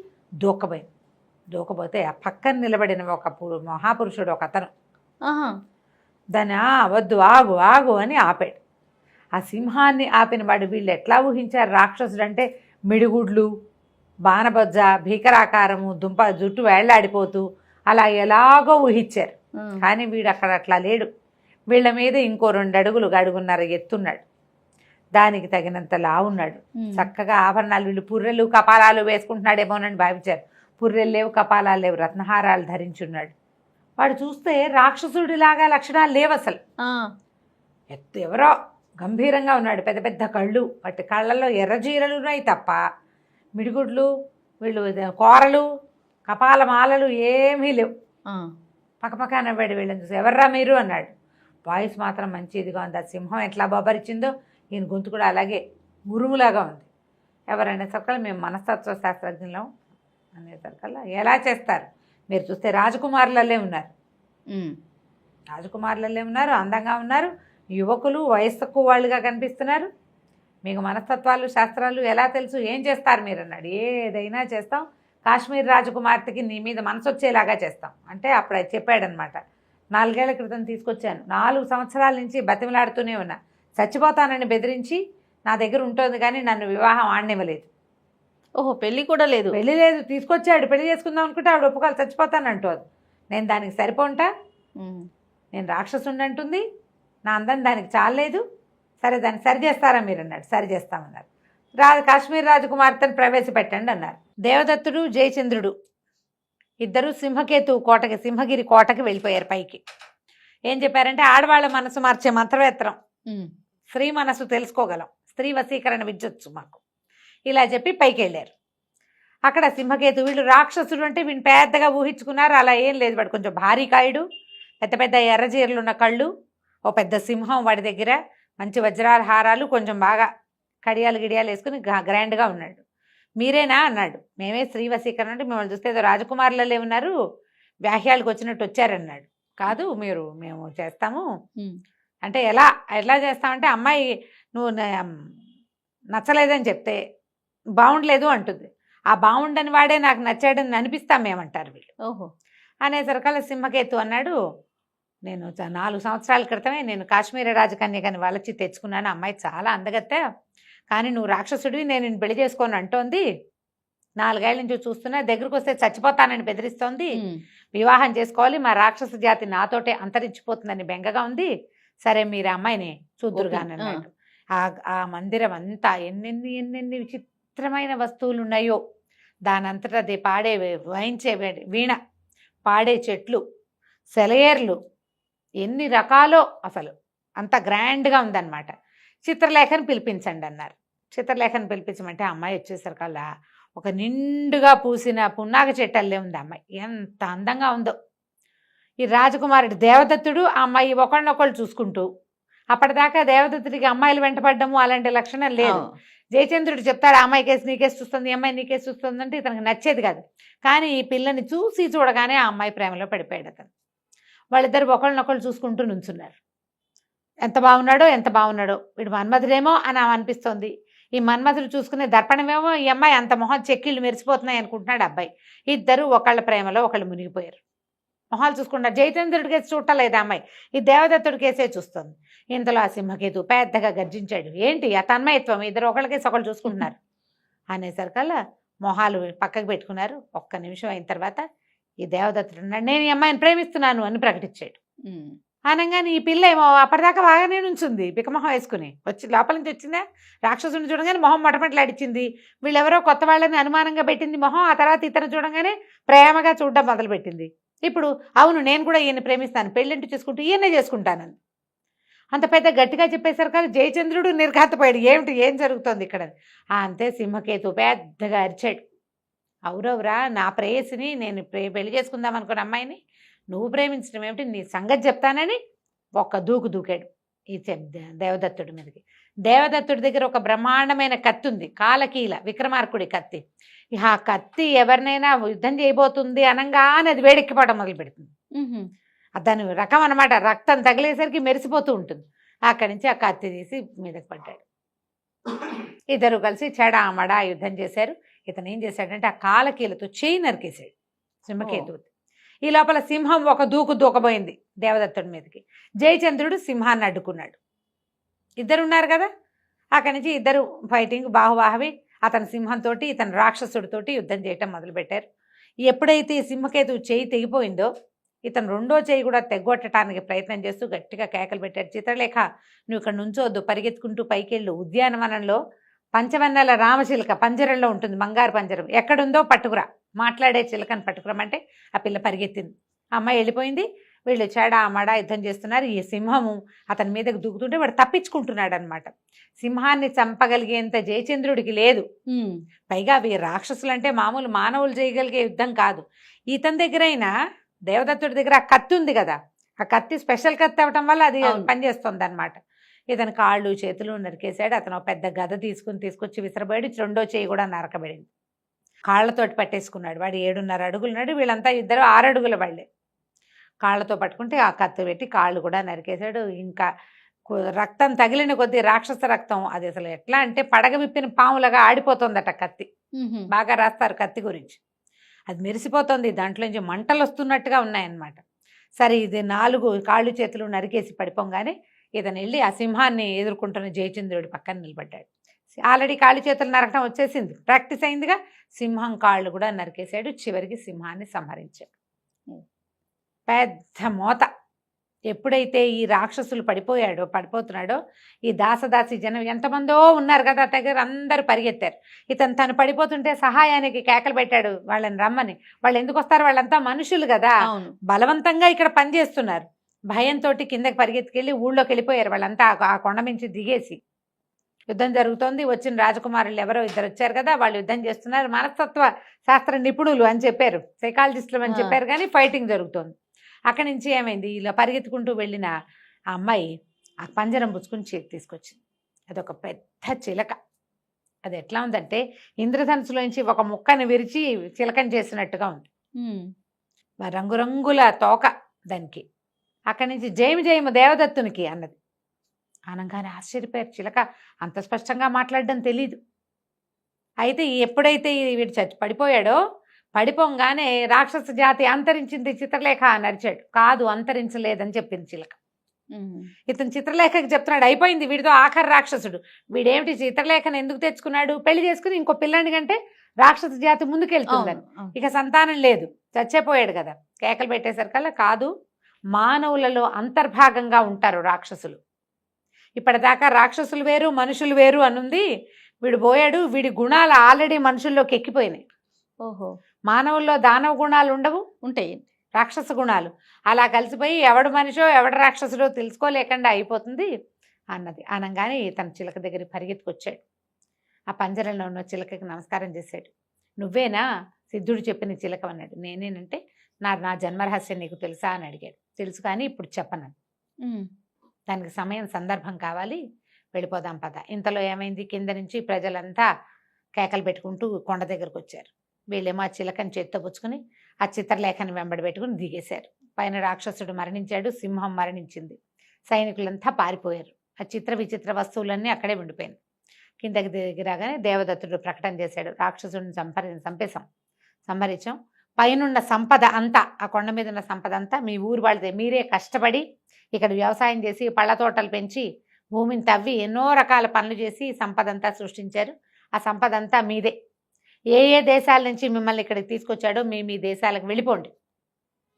దూకపోతే ఆ పక్కన నిలబడిన ఒక మహాపురుషుడు ఒక అతను దాన్ని వద్దు ఆగు ఆగు అని ఆపాడు. ఆ సింహాన్ని ఆపిన వాడు వీళ్ళు ఎట్లా ఊహించారు రాక్షసుడు అంటే, మిడిగుడ్లు, బాణబొజ్జ, భీకరాకారము, దుంప జుట్టు వేళ్లాడిపోతూ అలా ఎలాగో ఊహించారు. కానీ వీడు అక్కడ అట్లా లేడు. వీళ్ళ మీద ఇంకో 2 అడుగులు అడుగున్నర ఎత్తున్నాడు, దానికి తగినంత లావున్నాడు, చక్కగా ఆభరణాలు, వీళ్ళు పుర్రెలు కపాలాలు వేసుకుంటున్నాడేమోనని భావించారు. పుర్రెలు లేవు, కపాలాలు లేవు, రత్నహారాలు ధరించున్నాడు. వాడు చూస్తే రాక్షసుడిలాగా లక్షణాలు లేవు అసలు. ఎవరో గంభీరంగా ఉన్నాడు, పెద్ద పెద్ద కళ్ళు, వాటి కళ్ళల్లో ఎర్రజీరలు ఉన్నాయి తప్ప మిడిగుడ్లు, వీళ్ళు కూరలు, కపాలమాలలు ఏమీ లేవు. పక్కపక్క నవ్వాడు వీళ్ళని చూసి. ఎవర్రా మీరు అన్నాడు. వాయిస్ మాత్రం మంచి ఇదిగా ఉంది. ఆ సింహం ఎట్లా బొబ్బరిచిందో ఈయన గొంతు కూడా అలాగే ఉరుములాగా ఉంది. ఎవరైనా సరికల్లా మేము మనస్తత్వ శాస్త్రజ్ఞులం అనేసరికల్లా ఎలా చేస్తారు, మీరు చూస్తే రాజకుమారులల్లే ఉన్నారు, రాజకుమారులల్లే ఉన్నారు, అందంగా ఉన్నారు, యువకులు, వయసు తక్కువ వాళ్ళుగా కనిపిస్తున్నారు, మీకు మనస్తత్వాలు శాస్త్రాలు ఎలా తెలుసు, ఏం చేస్తారు మీరు అన్నాడు. ఏదైనా చేస్తాం, కాశ్మీర్ రాజకుమార్తెకి నీ మీద మనసు వచ్చేలాగా చేస్తాం అంటే అప్పుడు చెప్పాడనమాట. 4 ఏళ్ల క్రితం తీసుకొచ్చాను, 4 సంవత్సరాల నుంచి బతిమలాడుతూనే ఉన్నా, చచ్చిపోతానని బెదిరించి నా దగ్గర ఉంటుంది కానీ నన్ను వివాహం ఆడనివ్వలేదు. ఓహో, పెళ్ళి కూడా లేదు? పెళ్ళి లేదు, తీసుకొచ్చాడు, పెళ్లి చేసుకుందాం అనుకుంటే ఆవిడ ఒప్పుకోవాలి, చచ్చిపోతానంటూ అది నేను దానికి సరిపోంటా, నేను రాక్షసుండి అంటుంది, నా అందం దానికి చాలలేదు, సరే దాన్ని సరి చేస్తారా మీరు అన్నాడు. సరి చేస్తామన్నారు. కాశ్మీర్ రాజకుమార్తెను ప్రవేశపెట్టండి అన్నారు. దేవదత్తుడు జయచంద్రుడు ఇద్దరు సింహగిరి కోటకి వెళ్ళిపోయారు. పైకి ఏం చెప్పారంటే, ఆడవాళ్ళ మనసు మార్చే మంత్రవేత్రం, స్త్రీ మనసు తెలుసుకోగలం, స్త్రీ వశీకరణ విద్యొచ్చు మాకు, ఇలా చెప్పి పైకి వెళ్ళారు. అక్కడ సింహకేతు, వీళ్ళు రాక్షసుడు అంటే వీళ్ళు పెద్దగా ఊహించుకున్నారు. అలా ఏం లేదు, వాడు కొంచెం భారీ కాయుడు, పెద్ద పెద్ద ఎర్రజీరలు ఉన్న కళ్ళు, ఓ పెద్ద సింహం వాడి దగ్గర, మంచి వజ్రాల హారాలు, కొంచెం బాగా కడియాలు గిడియాలు వేసుకుని గ్రాండ్గా ఉన్నాడు. మీరేనా అన్నాడు. మేమే స్త్రీ వశీకరణ అంటే మిమ్మల్ని చూస్తే ఏదో రాజకుమారులలో ఉన్నారు, వ్యాహ్యాలకు వచ్చినట్టు వచ్చారన్నాడు. కాదు, మేము చేస్తాము అంటే ఎలా చేస్తామంటే, అమ్మాయి నువ్వు నచ్చలేదని చెప్తే బాగుండలేదు అంటుంది. ఆ బాగుండని వాడే నాకు నచ్చాడని అనిపిస్తాం మేమంటారు వీళ్ళు. ఓహో అనేసరికల్లా సింహకేతు అన్నాడు, నేను 4 సంవత్సరాల క్రితమే నేను కాశ్మీర రాజకన్యకని వాళ్ళకి తెచ్చుకున్నాను. అమ్మాయి చాలా అందగత్తే, కానీ నువ్వు రాక్షసుడివి, నేను పెళ్లి చేసుకోను అంటోంది. 4 ఏళ్ళ నుంచి చూస్తున్నా, దగ్గరకు వస్తే చచ్చిపోతానని బెదిరిస్తోంది. వివాహం చేసుకోవాలి, మా రాక్షస జాతి నాతోటే అంతరించిపోతుందని బెంగగా ఉంది. సరే మీరు అమ్మాయిని చూద్దురుగాని అన్నాడు. ఆ మందిరం అంతా ఎన్నెన్ని విచిత్రమైన వస్తువులు ఉన్నాయో, దానంతటా అది పాడే వాయించే వీణ, పాడే చెట్లు, సెలయేర్లు, ఎన్ని రకాలో, అసలు అంత గ్రాండ్గా ఉందన్నమాట. చిత్రలేఖను పిలిపించండి అన్నారు. చిత్రలేఖను పిలిపించమంటే అమ్మాయి వచ్చేసరికల్లా ఒక నిండుగా పూసిన పున్నాగ చెట్టల్లే ఉంది అమ్మాయి. ఎంత అందంగా ఉందో. ఈ రాజకుమారుడు దేవదత్తుడు ఆ అమ్మాయి ఒకళ్ళనొకళ్ళు చూసుకుంటూ, అప్పటిదాకా దేవదత్తుడికి అమ్మాయిలు వెంటపడ్డము అలాంటి లక్షణం లేదు. జయచంద్రుడు చెప్తాడు, ఆ అమ్మాయి కేసు నీకేసి చూస్తుంది, అమ్మాయి నీకేసి చూస్తుంది అంటే ఇతనికి నచ్చేది కాదు. కానీ ఈ పిల్లని చూడగానే ఆ అమ్మాయి ప్రేమలో పడిపోయాడు అతను. వాళ్ళిద్దరు ఒకళ్ళనొకళ్ళు చూసుకుంటూ నుంచున్నారు. ఎంత బాగున్నాడో వీడు మన్మధుడేమో అని అనిపిస్తోంది. ఈ మన్మధుడు చూసుకునే దర్పణమేమో ఈ అమ్మాయి, అంత మొహం చెక్కిళ్ళు మెరిసిపోతున్నాయి అనుకుంటున్నాడు అబ్బాయి. ఇద్దరు ఒకళ్ళ ప్రేమలో ఒకళ్ళు మునిగిపోయారు. మొహాలు చూసుకుంటారు. జయచంద్రుడి కేసు చూడలేదు అమ్మాయి, ఈ దేవదత్తుడి కేసే చూస్తుంది. ఇంతలో ఆ సింహకేతు పెద్దగా గర్జించాడు. ఏంటి ఆ తన్మయత్వం, ఇద్దరు ఒకళ్ళకేసి ఒకళ్ళు చూసుకుంటున్నారు అనేసరికల్లా మొహాలు పక్కకు పెట్టుకున్నారు. ఒక్క నిమిషం అయిన తర్వాత ఈ దేవదత్తుడు అన్నాడు, నేను ఈ అమ్మాయిని ప్రేమిస్తున్నాను అని ప్రకటించాడు. అనగానే ఈ పిల్ల ఏమో అప్పటిదాకా బాగానే నుంచుంది, పికమొహం వేసుకుని వచ్చి లోపల నుంచి వచ్చిందా, రాక్షసుని చూడగానే మొహం మటమట్లాడిచ్చింది. వీళ్ళెవరో కొత్త వాళ్ళని అనుమానంగా పెట్టింది మొహం. ఆ తర్వాత ఇతను చూడగానే ప్రేమగా చూడడం మొదలుపెట్టింది. ఇప్పుడు అవును నేను కూడా ఈయన ప్రేమిస్తాను, పెళ్ళింటి చేసుకుంటూ ఈయనే చేసుకుంటానని అంత పెద్ద గట్టిగా చెప్పేసరికి జయచంద్రుడు నిర్ఘాతపోయాడు. ఏం జరుగుతోంది ఇక్కడ? అంతే సింహకేతు పెద్దగా అరిచాడు, అవురవురా, నా ప్రేయసిని నేను పెళ్లి చేసుకుందాం అనుకున్న అమ్మాయిని నువ్వు ప్రేమించడం ఏమిటి, నీ సంగతి చెప్తానని ఒక్క దూకాడు ఈ దేవదత్తుడి మీదకి. దేవదత్తుడి దగ్గర ఒక బ్రహ్మాండమైన కత్తి ఉంది, కాలకీల విక్రమార్కుడి కత్తి. ఆ కత్తి ఎవరినైనా యుద్ధం చేయబోతుంది అనగానే అది వేడెక్కిపోవడం మొదలు పెడుతుంది. దాని రకం అనమాట, రక్తం తగిలేసరికి మెరిసిపోతూ ఉంటుంది. అక్కడి నుంచి ఆ కత్తి తీసి మీదకి పడ్డాడు. ఇద్దరు కలిసి చెడామడా యుద్ధం చేశారు. ఇతను ఏం చేశాడంటే ఆ కాలకీలతో చేయి నరికేశాడు సింహకేతువు. ఈ లోపల సింహం ఒక దూకబోయింది దేవదత్తుడి మీదకి. జయచంద్రుడు సింహాన్ని అడ్డుకున్నాడు. ఇద్దరు ఉన్నారు కదా, అక్కడి నుంచి ఇద్దరు ఫైటింగ్ బాహుబాహవి. అతని సింహంతో ఇతను రాక్షసుడితోటి యుద్ధం చేయటం మొదలుపెట్టారు. ఎప్పుడైతే ఈ సింహకేతువు చేయి తెగిపోయిందో ఇతను రెండో చేయి కూడా తెగ్గొట్టడానికి ప్రయత్నం చేస్తూ గట్టిగా కేకలు పెట్టాడు. చిత్రలేఖ, నువ్వు ఇక్కడ నుంచోవద్దు, పరిగెత్తుకుంటూ పైకెళ్ళు, ఉద్యానవనంలో పంచవన్నెల రామచిలక పంజరంలో ఉంటుంది, బంగారు పంజరం, ఎక్కడుందో పట్టుకురా, మాట్లాడే చిలకని పట్టుకురమంటే ఆ పిల్ల పరిగెత్తింది. అమ్మాయి వెళ్ళిపోయింది. వీళ్ళు చెడామడా యుద్ధం చేస్తున్నారు. ఈ సింహము అతని మీదకు దూకుతుంటే వాడు తప్పించుకుంటున్నాడు అనమాట. సింహాన్ని చంపగలిగేంత జయచంద్రుడికి లేదు. పైగా అవి రాక్షసులు అంటే మామూలు మానవులు చేయగలిగే యుద్ధం కాదు. ఇతని దగ్గరైనా దేవదత్తుడి దగ్గర ఆ కత్తి ఉంది కదా, ఆ కత్తి స్పెషల్ కత్తి అవ్వటం వల్ల అది పనిచేస్తుంది అనమాట. ఇతని కాళ్ళు చేతులు నరికేశాడు. అతను పెద్ద గద తీసుకొచ్చి విసరబోయాడు. రెండో చేయి కూడా నరకబడింది. కాళ్లతోటి పట్టేసుకున్నాడు. వాడు 7.5 అడుగులు ఉన్నాడు, వీళ్ళంతా ఇద్దరు 6 అడుగుల వాళ్ళే. కాళ్ళతో పట్టుకుంటే ఆ కత్తి పెట్టి కాళ్ళు కూడా నరికేశాడు. ఇంకా రక్తం తగిలిన కొద్దీ రాక్షస రక్తం, అది అసలు ఎట్లా అంటే పడగ విప్పిన పాములుగా ఆడిపోతుందట కత్తి. బాగా రాస్తారు కత్తి గురించి. అది మెరిసిపోతుంది, దాంట్లోంచి మంటలు వస్తున్నట్టుగా ఉన్నాయన్నమాట. సరే, ఇది 4 కాళ్ళు చేతులు నరికేసి పడిపోగానే ఇతను వెళ్ళి ఆ సింహాన్ని ఎదుర్కొంటున్న జయచంద్రుడి పక్కన నిలబడ్డాడు. ఆల్రెడీ కాళ్ళు చేతులు నరకడం వచ్చేసింది, ప్రాక్టీస్ అయిందిగా. సింహం కాళ్ళు కూడా నరికేశాడు. చివరికి సింహాన్ని సంహరించాడు. పెద్ద మోత. ఎప్పుడైతే ఈ రాక్షసులు పడిపోతున్నాడో ఈ దాసదాసి జనం ఎంతమందో ఉన్నారు కదా దగ్గర, అందరూ పరిగెత్తారు. తను పడిపోతుంటే సహాయానికి కేకలు పెట్టాడు వాళ్ళని రమ్మని. వాళ్ళు ఎందుకు వస్తారు, వాళ్ళంతా మనుషులు కదా, బలవంతంగా ఇక్కడ పనిచేస్తున్నారు. భయంతో కిందకి పరిగెత్తుకెళ్ళి ఊళ్ళోకి వెళ్ళిపోయారు వాళ్ళంతా. ఆ కొండ మించి దిగేసి యుద్ధం జరుగుతోంది. వచ్చిన రాజకుమారులు ఎవరో ఇద్దరు వచ్చారు కదా, వాళ్ళు యుద్ధం చేస్తున్నారు. మనస్తత్వ శాస్త్ర నిపుణులు అని చెప్పారు, సైకాలజిస్టులు అని చెప్పారు, కానీ ఫైటింగ్ జరుగుతోంది. అక్కడి నుంచి ఏమైంది, ఇలా పరిగెత్తుకుంటూ వెళ్ళిన ఆ అమ్మాయి ఆ పంజరం పుచ్చుకుని తీసుకొచ్చింది. అదొక పెద్ద చిలక. అది ఎట్లా ఉందంటే ఇంద్రధనుసులోంచి ఒక ముక్కని విరిచి చిలకని చేసినట్టుగా ఉంది. రంగురంగుల తోక దానికి. అక్కడి నుంచి జయము జయము దేవదత్తునికి అన్నది. అనగానే ఆశ్చర్యపోయారు. చిలక అంత స్పష్టంగా మాట్లాడడం తెలీదు. అయితే ఎప్పుడైతే వీడు పడిపోయాడో, పడిపోగానే రాక్షస జాతి అంతరించింది చిత్రలేఖ అని అరిచాడు. కాదు, అంతరించలేదని చెప్పింది చిలక. ఇతను చిత్రలేఖకి చెప్తున్నాడు, అయిపోయింది వీడితో ఆఖరి రాక్షసుడు. వీడేమిటి చిత్రలేఖను ఎందుకు తెచ్చుకున్నాడు, పెళ్లి చేసుకుని ఇంకో పిల్లాడి కంటే రాక్షస జాతి ముందుకెళ్తుందని. ఇక సంతానం లేదు, చచ్చిపోయాడు కదా. కేకలు పెట్టేసరికల్లా కాదు, మానవులలో అంతర్భాగంగా ఉంటారు రాక్షసులు. ఇప్పటిదాకా రాక్షసులు వేరు మనుషులు వేరు అనుంది. వీడు పోయాడు, వీడి గుణాలు ఆల్రెడీ మనుషుల్లోకి ఎక్కిపోయినాయి. మానవుల్లో దానవ గుణాలు ఉండవు, ఉంటాయి రాక్షస గుణాలు. అలా కలిసిపోయి ఎవడు మనిషో ఎవడు రాక్షసుడో తెలుసుకోలేకుండా అయిపోతుంది అన్నది. అనగానే తన చిలక దగ్గరికి పరిగెత్తుకొచ్చాడు. ఆ పంజరంలో ఉన్న చిలకకి నమస్కారం చేశాడు. నువ్వేనా సిద్ధుడు చెప్పిన చిలక అన్నాడు. నేనేనంటే నా జన్మరహస్యం నీకు తెలుసా అని అడిగాడు. తెలుసు, కానీ ఇప్పుడు చెప్పను, దానికి సమయం సందర్భం కావాలి, వెళ్ళిపోదాం పద. ఇంతలో ఏమైంది, కింద నుంచి ప్రజలంతా కేకలు పెట్టుకుంటూ కొండ దగ్గరకు వచ్చారు. వీళ్ళేమో ఆ చిలకని చేత్తో పుచ్చుకుని ఆ చిత్రలేఖని వెంబడి పెట్టుకుని దిగేశారు. పైన రాక్షసుడు మరణించాడు, సింహం మరణించింది. సైనికులంతా పారిపోయారు. ఆ చిత్ర విచిత్ర వస్తువులన్నీ అక్కడే ఉండిపోయాయి. కిందకి దిగిరాగానే దేవదత్తుడు ప్రకటన చేశాడు, రాక్షసుడిని సంహరించాం. పైనున్న సంపద అంతా, ఆ కొండ మీద ఉన్న సంపద అంతా మీ ఊరు వాళ్ళదే. మీరే కష్టపడి ఇక్కడ వ్యవసాయం చేసి పళ్ళ తోటలు పెంచి భూమిని తవ్వి ఎన్నో రకాల పనులు చేసి సంపద అంతా సృష్టించారు. ఆ సంపద అంతా మీదే. ఏ దేశాల నుంచి మిమ్మల్ని ఇక్కడికి తీసుకొచ్చాడో మీ దేశాలకు వెళ్ళిపోండి.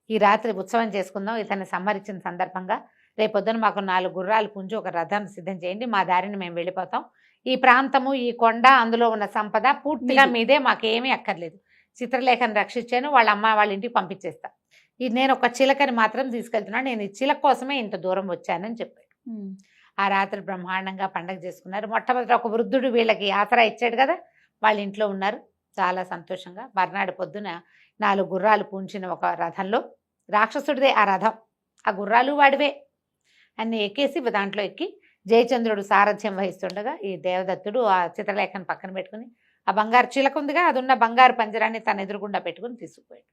ఈ రాత్రి ఉత్సవం చేసుకుందాం. ఇతన్ని సంహరించిన సందర్భంగా రేపొద్దున మాకు 4 గుర్రాలు పుంజు ఒక రథాన్ని సిద్ధం చేయండి, మా దారిని మేము వెళ్ళిపోతాం. ఈ ప్రాంతము, ఈ కొండ, అందులో ఉన్న సంపద పూర్తిగా మీదే, మాకేమీ అక్కర్లేదు. చిత్రలేఖను రక్షించాను, వాళ్ళ అమ్మ వాళ్ళ ఇంటికి పంపించేస్తా. నేను ఒక చిలకని మాత్రం తీసుకెళ్తున్నాను, నేను ఈ చిలక కోసమే ఇంత దూరం వచ్చానని చెప్పాడు. ఆ రాత్రి బ్రహ్మాండంగా పండగ చేసుకున్నారు. మొట్టమొదటి ఒక వృద్ధుడు వీళ్ళకి ఆసరా ఇచ్చాడు కదా, వాళ్ళ ఇంట్లో ఉన్నారు చాలా సంతోషంగా. మర్నాడు పొద్దున 4 గుర్రాలు పూంచిన ఒక రథంలో, రాక్షసుడిదే ఆ రథం, ఆ గుర్రాలు వాడివే, అన్ని ఎక్కేసి దాంట్లో ఎక్కి జయచంద్రుడు సారథ్యం వహిస్తుండగా ఈ దేవదత్తుడు ఆ చిత్రలేఖను పక్కన పెట్టుకుని ఆ బంగారు చిలక ఉందిగా, అది ఉన్న బంగారు పంజరాన్ని తన ఎదురుగుండా పెట్టుకుని తీసుకుపోయాడు.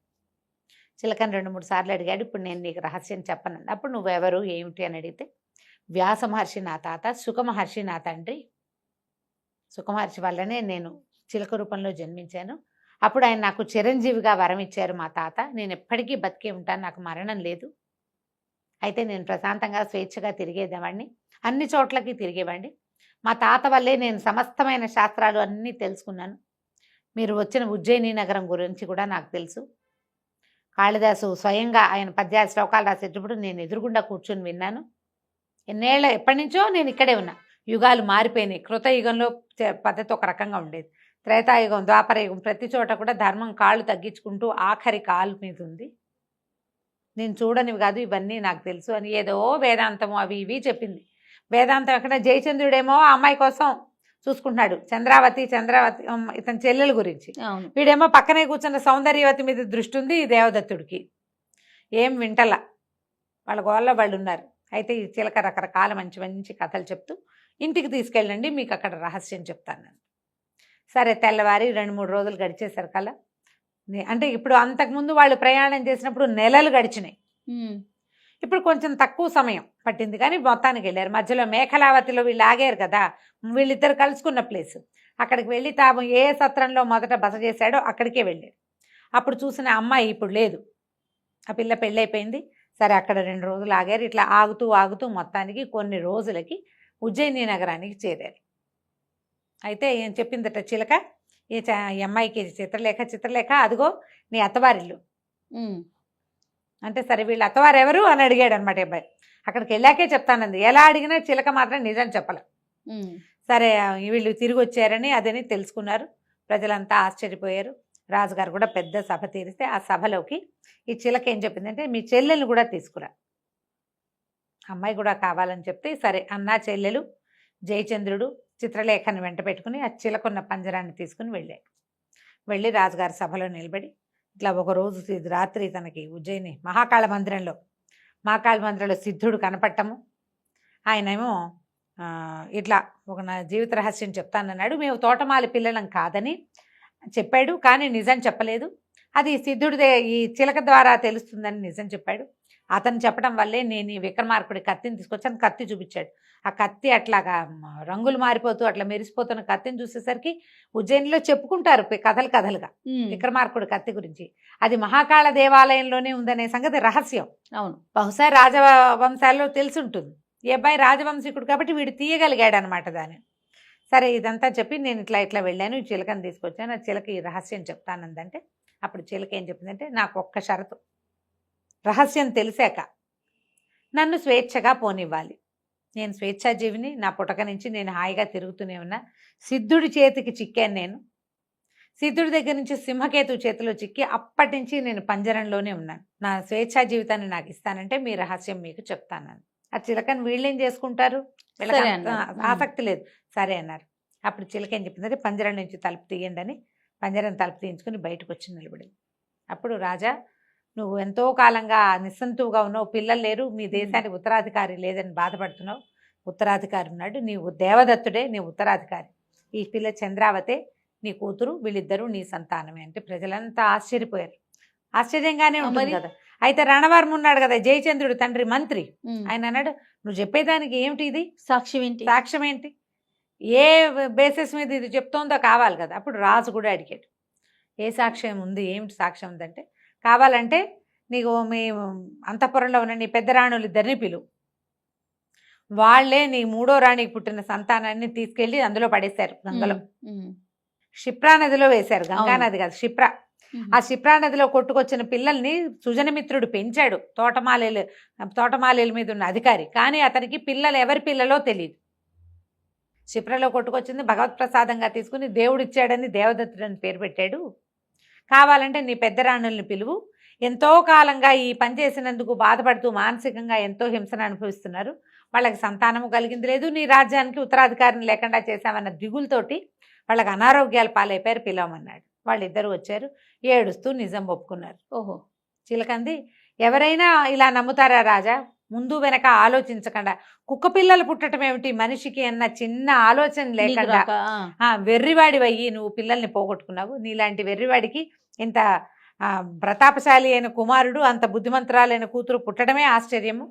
చిలకని 2-3 సార్లు అడిగాడు, ఇప్పుడు నేను నీకు రహస్యం చెప్పను. అప్పుడు నువ్వెవరు ఏమిటి అని అడిగితే, వ్యాస మహర్షి నా తాత, సుఖ మహర్షి నా తండ్రి. సుఖ మహర్షి వల్లనే నేను చిలక రూపంలో జన్మించాను. అప్పుడు ఆయన నాకు చిరంజీవిగా వరం ఇచ్చారు మా తాత. నేను ఎప్పటికీ బతికే ఉంటాను, నాకు మరణం లేదు. అయితే నేను ప్రశాంతంగా స్వేచ్ఛగా తిరిగేదేవాడిని, అన్ని చోట్లకి తిరిగేవాడిని. మా తాత వల్లే నేను సమస్తమైన శాస్త్రాలు అన్నీ తెలుసుకున్నాను. మీరు వచ్చిన ఉజ్జయిని నగరం గురించి కూడా నాకు తెలుసు. కాళిదాసు స్వయంగా ఆయన పద్యాల శ్లోకాలు రాసేటప్పుడు నేను ఎదురుగుండా కూర్చొని విన్నాను. ఎప్పటి నుంచో నేను ఇక్కడే ఉన్నా. యుగాలు మారిపోయినాయి. కృతయుగంలో పద్ధతి ఒక రకంగా ఉండేది, త్రేతాయుగం, ద్వాపరయుగం, ప్రతి చోట కూడా ధర్మం కాళ్ళు తగ్గించుకుంటూ ఆఖరి కాలు మీద ఉంది. నేను చూడనివి కాదు, ఇవన్నీ నాకు తెలుసు అని ఏదో వేదాంతము అవి ఇవి చెప్పింది. వేదాంతం ఎక్కడ, జయచంద్రుడేమో ఆ అమ్మాయి కోసం చూసుకుంటున్నాడు, చంద్రావతి ఇతని చెల్లెల గురించి. వీడేమో పక్కనే కూర్చున్న సౌందర్యవతి మీద దృష్టి ఉంది ఈ దేవదత్తుడికి. ఏం వింటల, వాళ్ళ గోళ్ళ వాళ్ళు ఉన్నారు. అయితే ఈ చిలక రకరకాల మంచి మంచి కథలు చెప్తూ ఇంటికి తీసుకెళ్ళండి, మీకు అక్కడ రహస్యం చెప్తాను. సరే, తెల్లవారి 2-3 రోజులు గడిచేసరికల్లా, అంటే ఇప్పుడు అంతకుముందు వాళ్ళు ప్రయాణం చేసినప్పుడు నెలలు గడిచినాయి. ఇప్పుడు కొంచెం తక్కువ సమయం పట్టింది, కానీ మొత్తానికి వెళ్ళారు. మధ్యలో మేఖలావతిలో వీళ్ళు ఆగారు కదా, వీళ్ళిద్దరు కలుసుకున్న ప్లేస్. అక్కడికి వెళ్ళి తాము ఏ సత్రంలో మొదట బస చేశాడో అక్కడికే వెళ్ళాడు. అప్పుడు చూసిన అమ్మాయి ఇప్పుడు లేదు, ఆ పిల్ల పెళ్ళైపోయింది. సరే, అక్కడ 2 రోజులు ఆగారు. ఇట్లా ఆగుతూ ఆగుతూ మొత్తానికి కొన్ని రోజులకి ఉజ్జయిని నగరానికి చేరారు. అయితే ఏం చెప్పిందట చిలక, ఈ అమ్మాయికి చిత్రలేఖ అదిగో నీ అత్తవారిల్లు, అంటే సరే వీళ్ళు అత్తవారు ఎవరు అని అడిగాడు అనమాట అబ్బాయి. అక్కడికి వెళ్ళాకే చెప్తానంది. ఎలా అడిగినా చిలక మాత్రం నిజం చెప్పలే. సరే వీళ్ళు తిరిగి వచ్చారని అదని తెలుసుకున్నారు. ప్రజలంతా ఆశ్చర్యపోయారు. రాజుగారు కూడా పెద్ద సభ తీరిస్తే ఆ సభలోకి ఈ చిలక ఏం చెప్పిందంటే మీ చెల్లెలు కూడా తీసుకురా, అమ్మాయి కూడా కావాలని చెప్తే సరే అన్నా చెల్లెలు జయచంద్రుడు చిత్రలేఖని వెంట పెట్టుకుని ఆ చిలకున్న పంజరాన్ని తీసుకుని వెళ్ళి రాజుగారి సభలో నిలబడి ఇట్లా ఒకరోజు రాత్రి తనకి ఉజ్జయిని మహాకాళ మందిరంలో సిద్ధుడు కనపడటము. ఆయనేమో ఇట్లా ఒక నా జీవిత రహస్యం చెప్తానన్నాడు. మేము తోటమాలి పిల్లలం కాదని చెప్పాడు, కానీ నిజం చెప్పలేదు. అది సిద్ధుడిదే ఈ చిలక ద్వారా తెలుస్తుందని నిజం చెప్పాడు. అతను చెప్పడం వల్లే నేను ఈ విక్రమార్కుడి కత్తిని తీసుకొచ్చాను. కత్తి చూపించాడు. ఆ కత్తి అట్లాగా రంగులు మారిపోతూ అట్లా మెరిసిపోతున్న కత్తిని చూసేసరికి ఉజ్జయినిలో చెప్పుకుంటారు కథలుగా విక్రమార్కుడి కత్తి గురించి. అది మహాకాళ దేవాలయంలోనే ఉందనే సంగతి రహస్యం. అవును, బహుశా రాజవంశాల్లో తెలిసి ఉంటుంది. ఈ అబ్బాయి రాజవంశీకుడు కాబట్టి వీడు తీయగలిగాడు అనమాట దాన్ని. సరే ఇదంతా చెప్పి నేను ఇట్లా వెళ్ళాను, ఈ చిలకని తీసుకొచ్చాను, ఆ చిలక ఈ రహస్యం చెప్తానందంటే అప్పుడు చిలక ఏం చెప్పిందంటే నాకు ఒక్క షరతు, రహస్యం తెలిసాక నన్ను స్వేచ్ఛగా పోనివ్వాలి. నేను స్వేచ్ఛాజీవిని, నా పుటక నుంచి నేను హాయిగా తిరుగుతూనే ఉన్నా. సిద్ధుడి చేతికి చిక్కాను నేను, సిద్ధుడి దగ్గర నుంచి సింహకేతు చేతిలో చిక్కి అప్పటి నుంచి నేను పంజరంలోనే ఉన్నాను. నా స్వేచ్ఛా జీవితాన్ని నాకు ఇస్తానంటే మీ రహస్యం మీకు చెప్తానని. ఆ చిలకని వీళ్ళేం చేసుకుంటారు, ఆసక్తి లేదు. సరే అన్నారు. అప్పుడు చిలక ఏం చెప్పిందంటే పంజరం నుంచి తలుపు తీయండి అని పంజరం తలుపు తీయించుకుని బయటకు వచ్చి నిలబడింది. అప్పుడు రాజా నువ్వు ఎంతో కాలంగా నిస్సంతువుగా ఉన్నావు, పిల్లలు లేరు, మీ దేశానికి ఉత్తరాధికారి లేదని బాధపడుతున్నావు. ఉత్తరాధికారి ఉన్నాడు, నీవు దేవదత్తుడే నీ ఉత్తరాధికారి. ఈ పిల్ల చంద్రావతే నీ కూతురు, వీళ్ళిద్దరూ నీ సంతానమే అంటే ప్రజలంతా ఆశ్చర్యపోయారు. ఆశ్చర్యంగానే ఉంటుంది కదా. అయితే రణవర్మ ఉన్నాడు కదా, జయచంద్రుడు తండ్రి మంత్రి, ఆయన అన్నాడు నువ్వు చెప్పేదానికి ఏమిటి ఇది, సాక్ష్యం ఏంటి, ఏ బేసిస్ మీద ఇది చెప్తోందో కావాలి కదా. అప్పుడు రాజు కూడా అడిగాడు ఏ సాక్ష్యం ఉంది, ఏమిటి సాక్ష్యం ఉందంటే కావాలంటే నీకు మీ అంతఃపురంలో ఉన్న నీ పెద్ద రాణులు ఇద్దరిని పిలువు, వాళ్లే నీ మూడో రాణికి పుట్టిన సంతానాన్ని తీసుకెళ్లి అందులో పడేశారు, గంగలో క్షిప్రా నదిలో వేశారు. గంగా నది కాదు, క్షిప్రా. ఆ క్షిప్రా నదిలో కొట్టుకొచ్చిన పిల్లల్ని సుజనమిత్రుడు పెంచాడు, తోటమాలీల మీద ఉన్న అధికారి. కానీ అతనికి పిల్లలు ఎవరి పిల్లలో తెలియదు. క్షిప్రలో కొట్టుకొచ్చింది భగవత్ ప్రసాదంగా తీసుకుని దేవుడిచ్చాడని దేవదత్తుడని పేరు పెట్టాడు. కావాలంటే నీ పెద్ద రాణుల్ని పిలువు, ఎంతో కాలంగా ఈ పని చేసినందుకు బాధపడుతూ మానసికంగా ఎంతో హింసను అనుభవిస్తున్నారు, వాళ్ళకి సంతానము కలిగింది లేదు, నీ రాజ్యానికి ఉత్తరాధికారిని లేకుండా చేశామన్న దిగులతోటి వాళ్ళకి అనారోగ్యాలు పాలైపోయారు, పిలవమన్నాడు. వాళ్ళిద్దరూ వచ్చారు, ఏడుస్తూ నిజం ఒప్పుకున్నారు. ఓహో చిలకంది ఎవరైనా ఇలా నమ్ముతారా రాజా, ముందు వెనక ఆలోచించకుండా కుక్క పిల్లలు పుట్టడం ఏమిటి మనిషికి అన్న చిన్న ఆలోచన లేకుండా వెర్రివాడివయ్యి నువ్వు పిల్లల్ని పోగొట్టుకున్నావు. నీలాంటి వెర్రివాడికి ఇంత ప్రతాపశాలి అయిన కుమారుడు, అంత బుద్ధిమంతురాలైన కూతురు పుట్టడమే ఆశ్చర్యము.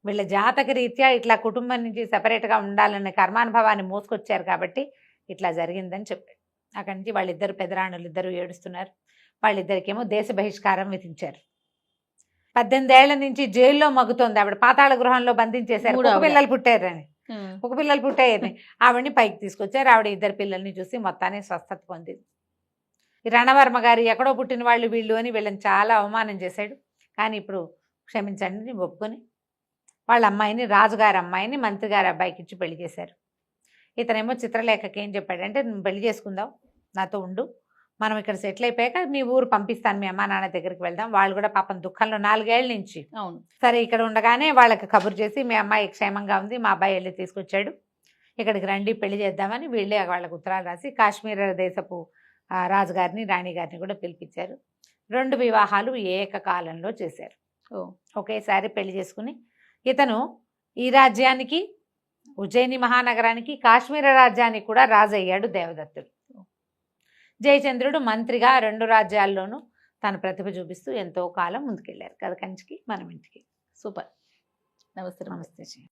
వీళ్ళ జాతక రీత్యా ఇట్లా కుటుంబం నుంచి సెపరేట్గా ఉండాలనే కర్మానుభవాన్ని మోసుకొచ్చారు కాబట్టి ఇట్లా జరిగిందని చెప్పాడు. అక్కడి నుంచి వాళ్ళిద్దరు పెదరాణులు ఇద్దరు ఏడుస్తున్నారు. వాళ్ళిద్దరికేమో దేశ బహిష్కారం విధించారు. 18 ఏళ్ల నుంచి జైల్లో మగ్గుతోంది ఆవిడ, పాతాళ గృహంలో బంధించేశారు. ఒక పిల్లలు పుట్టాయని ఆవిడని పైకి తీసుకొచ్చారు. ఆవిడ ఇద్దరు పిల్లల్ని చూసి మొత్తాన్ని స్వస్థత పొందింది. ఈ రణవర్మ గారు ఎక్కడో పుట్టిన వాళ్ళు వీళ్ళు అని వీళ్ళని చాలా అవమానం చేశాడు. కానీ ఇప్పుడు క్షమించండి ఒప్పుకొని వాళ్ళ అమ్మాయిని, రాజుగారి అమ్మాయిని మంత్రి గారి అబ్బాయికి ఇచ్చి పెళ్లి చేశారు. ఇతనేమో చిత్రలేఖకి ఏం చెప్పాడంటే నువ్వు పెళ్లి చేసుకుందాం, నాతో ఉండు, మనం ఇక్కడ సెటిల్ అయిపోయాక మీ ఊరు పంపిస్తాను, మీ అమ్మా నాన్న దగ్గరికి వెళ్దాం. వాళ్ళు కూడా పాపం దుఃఖంలో 4 ఏళ్ల నుంచి. అవును సరే ఇక్కడ ఉండగానే వాళ్ళకి కబురు చేసి మీ అమ్మాయి క్షేమంగా ఉంది, మా అబ్బాయి వెళ్ళి తీసుకొచ్చాడు, ఇక్కడికి రండి పెళ్లి చేద్దామని వీళ్ళే వాళ్ళకి ఉత్తరాలు రాసి కాశ్మీర దేశపు రాజుగారిని రాణిగారిని కూడా పిలిపించారు. 2 వివాహాలు ఏకకాలంలో చేశారు. ఒకేసారి పెళ్లి చేసుకుని ఇతను ఈ రాజ్యానికి, ఉజ్జయిని మహానగరానికి, కాశ్మీర రాజ్యానికి కూడా రాజు అయ్యాడు దేవదత్తుడు. జయచంద్రుడు మంత్రిగా 2 రాజ్యాల్లోనూ తన ప్రతిభ చూపిస్తూ ఎంతో కాలం ముందుకెళ్ళారు. కథ కంచికి మనం ఇంటికి. సూపర్. నమస్తే. నమస్తే.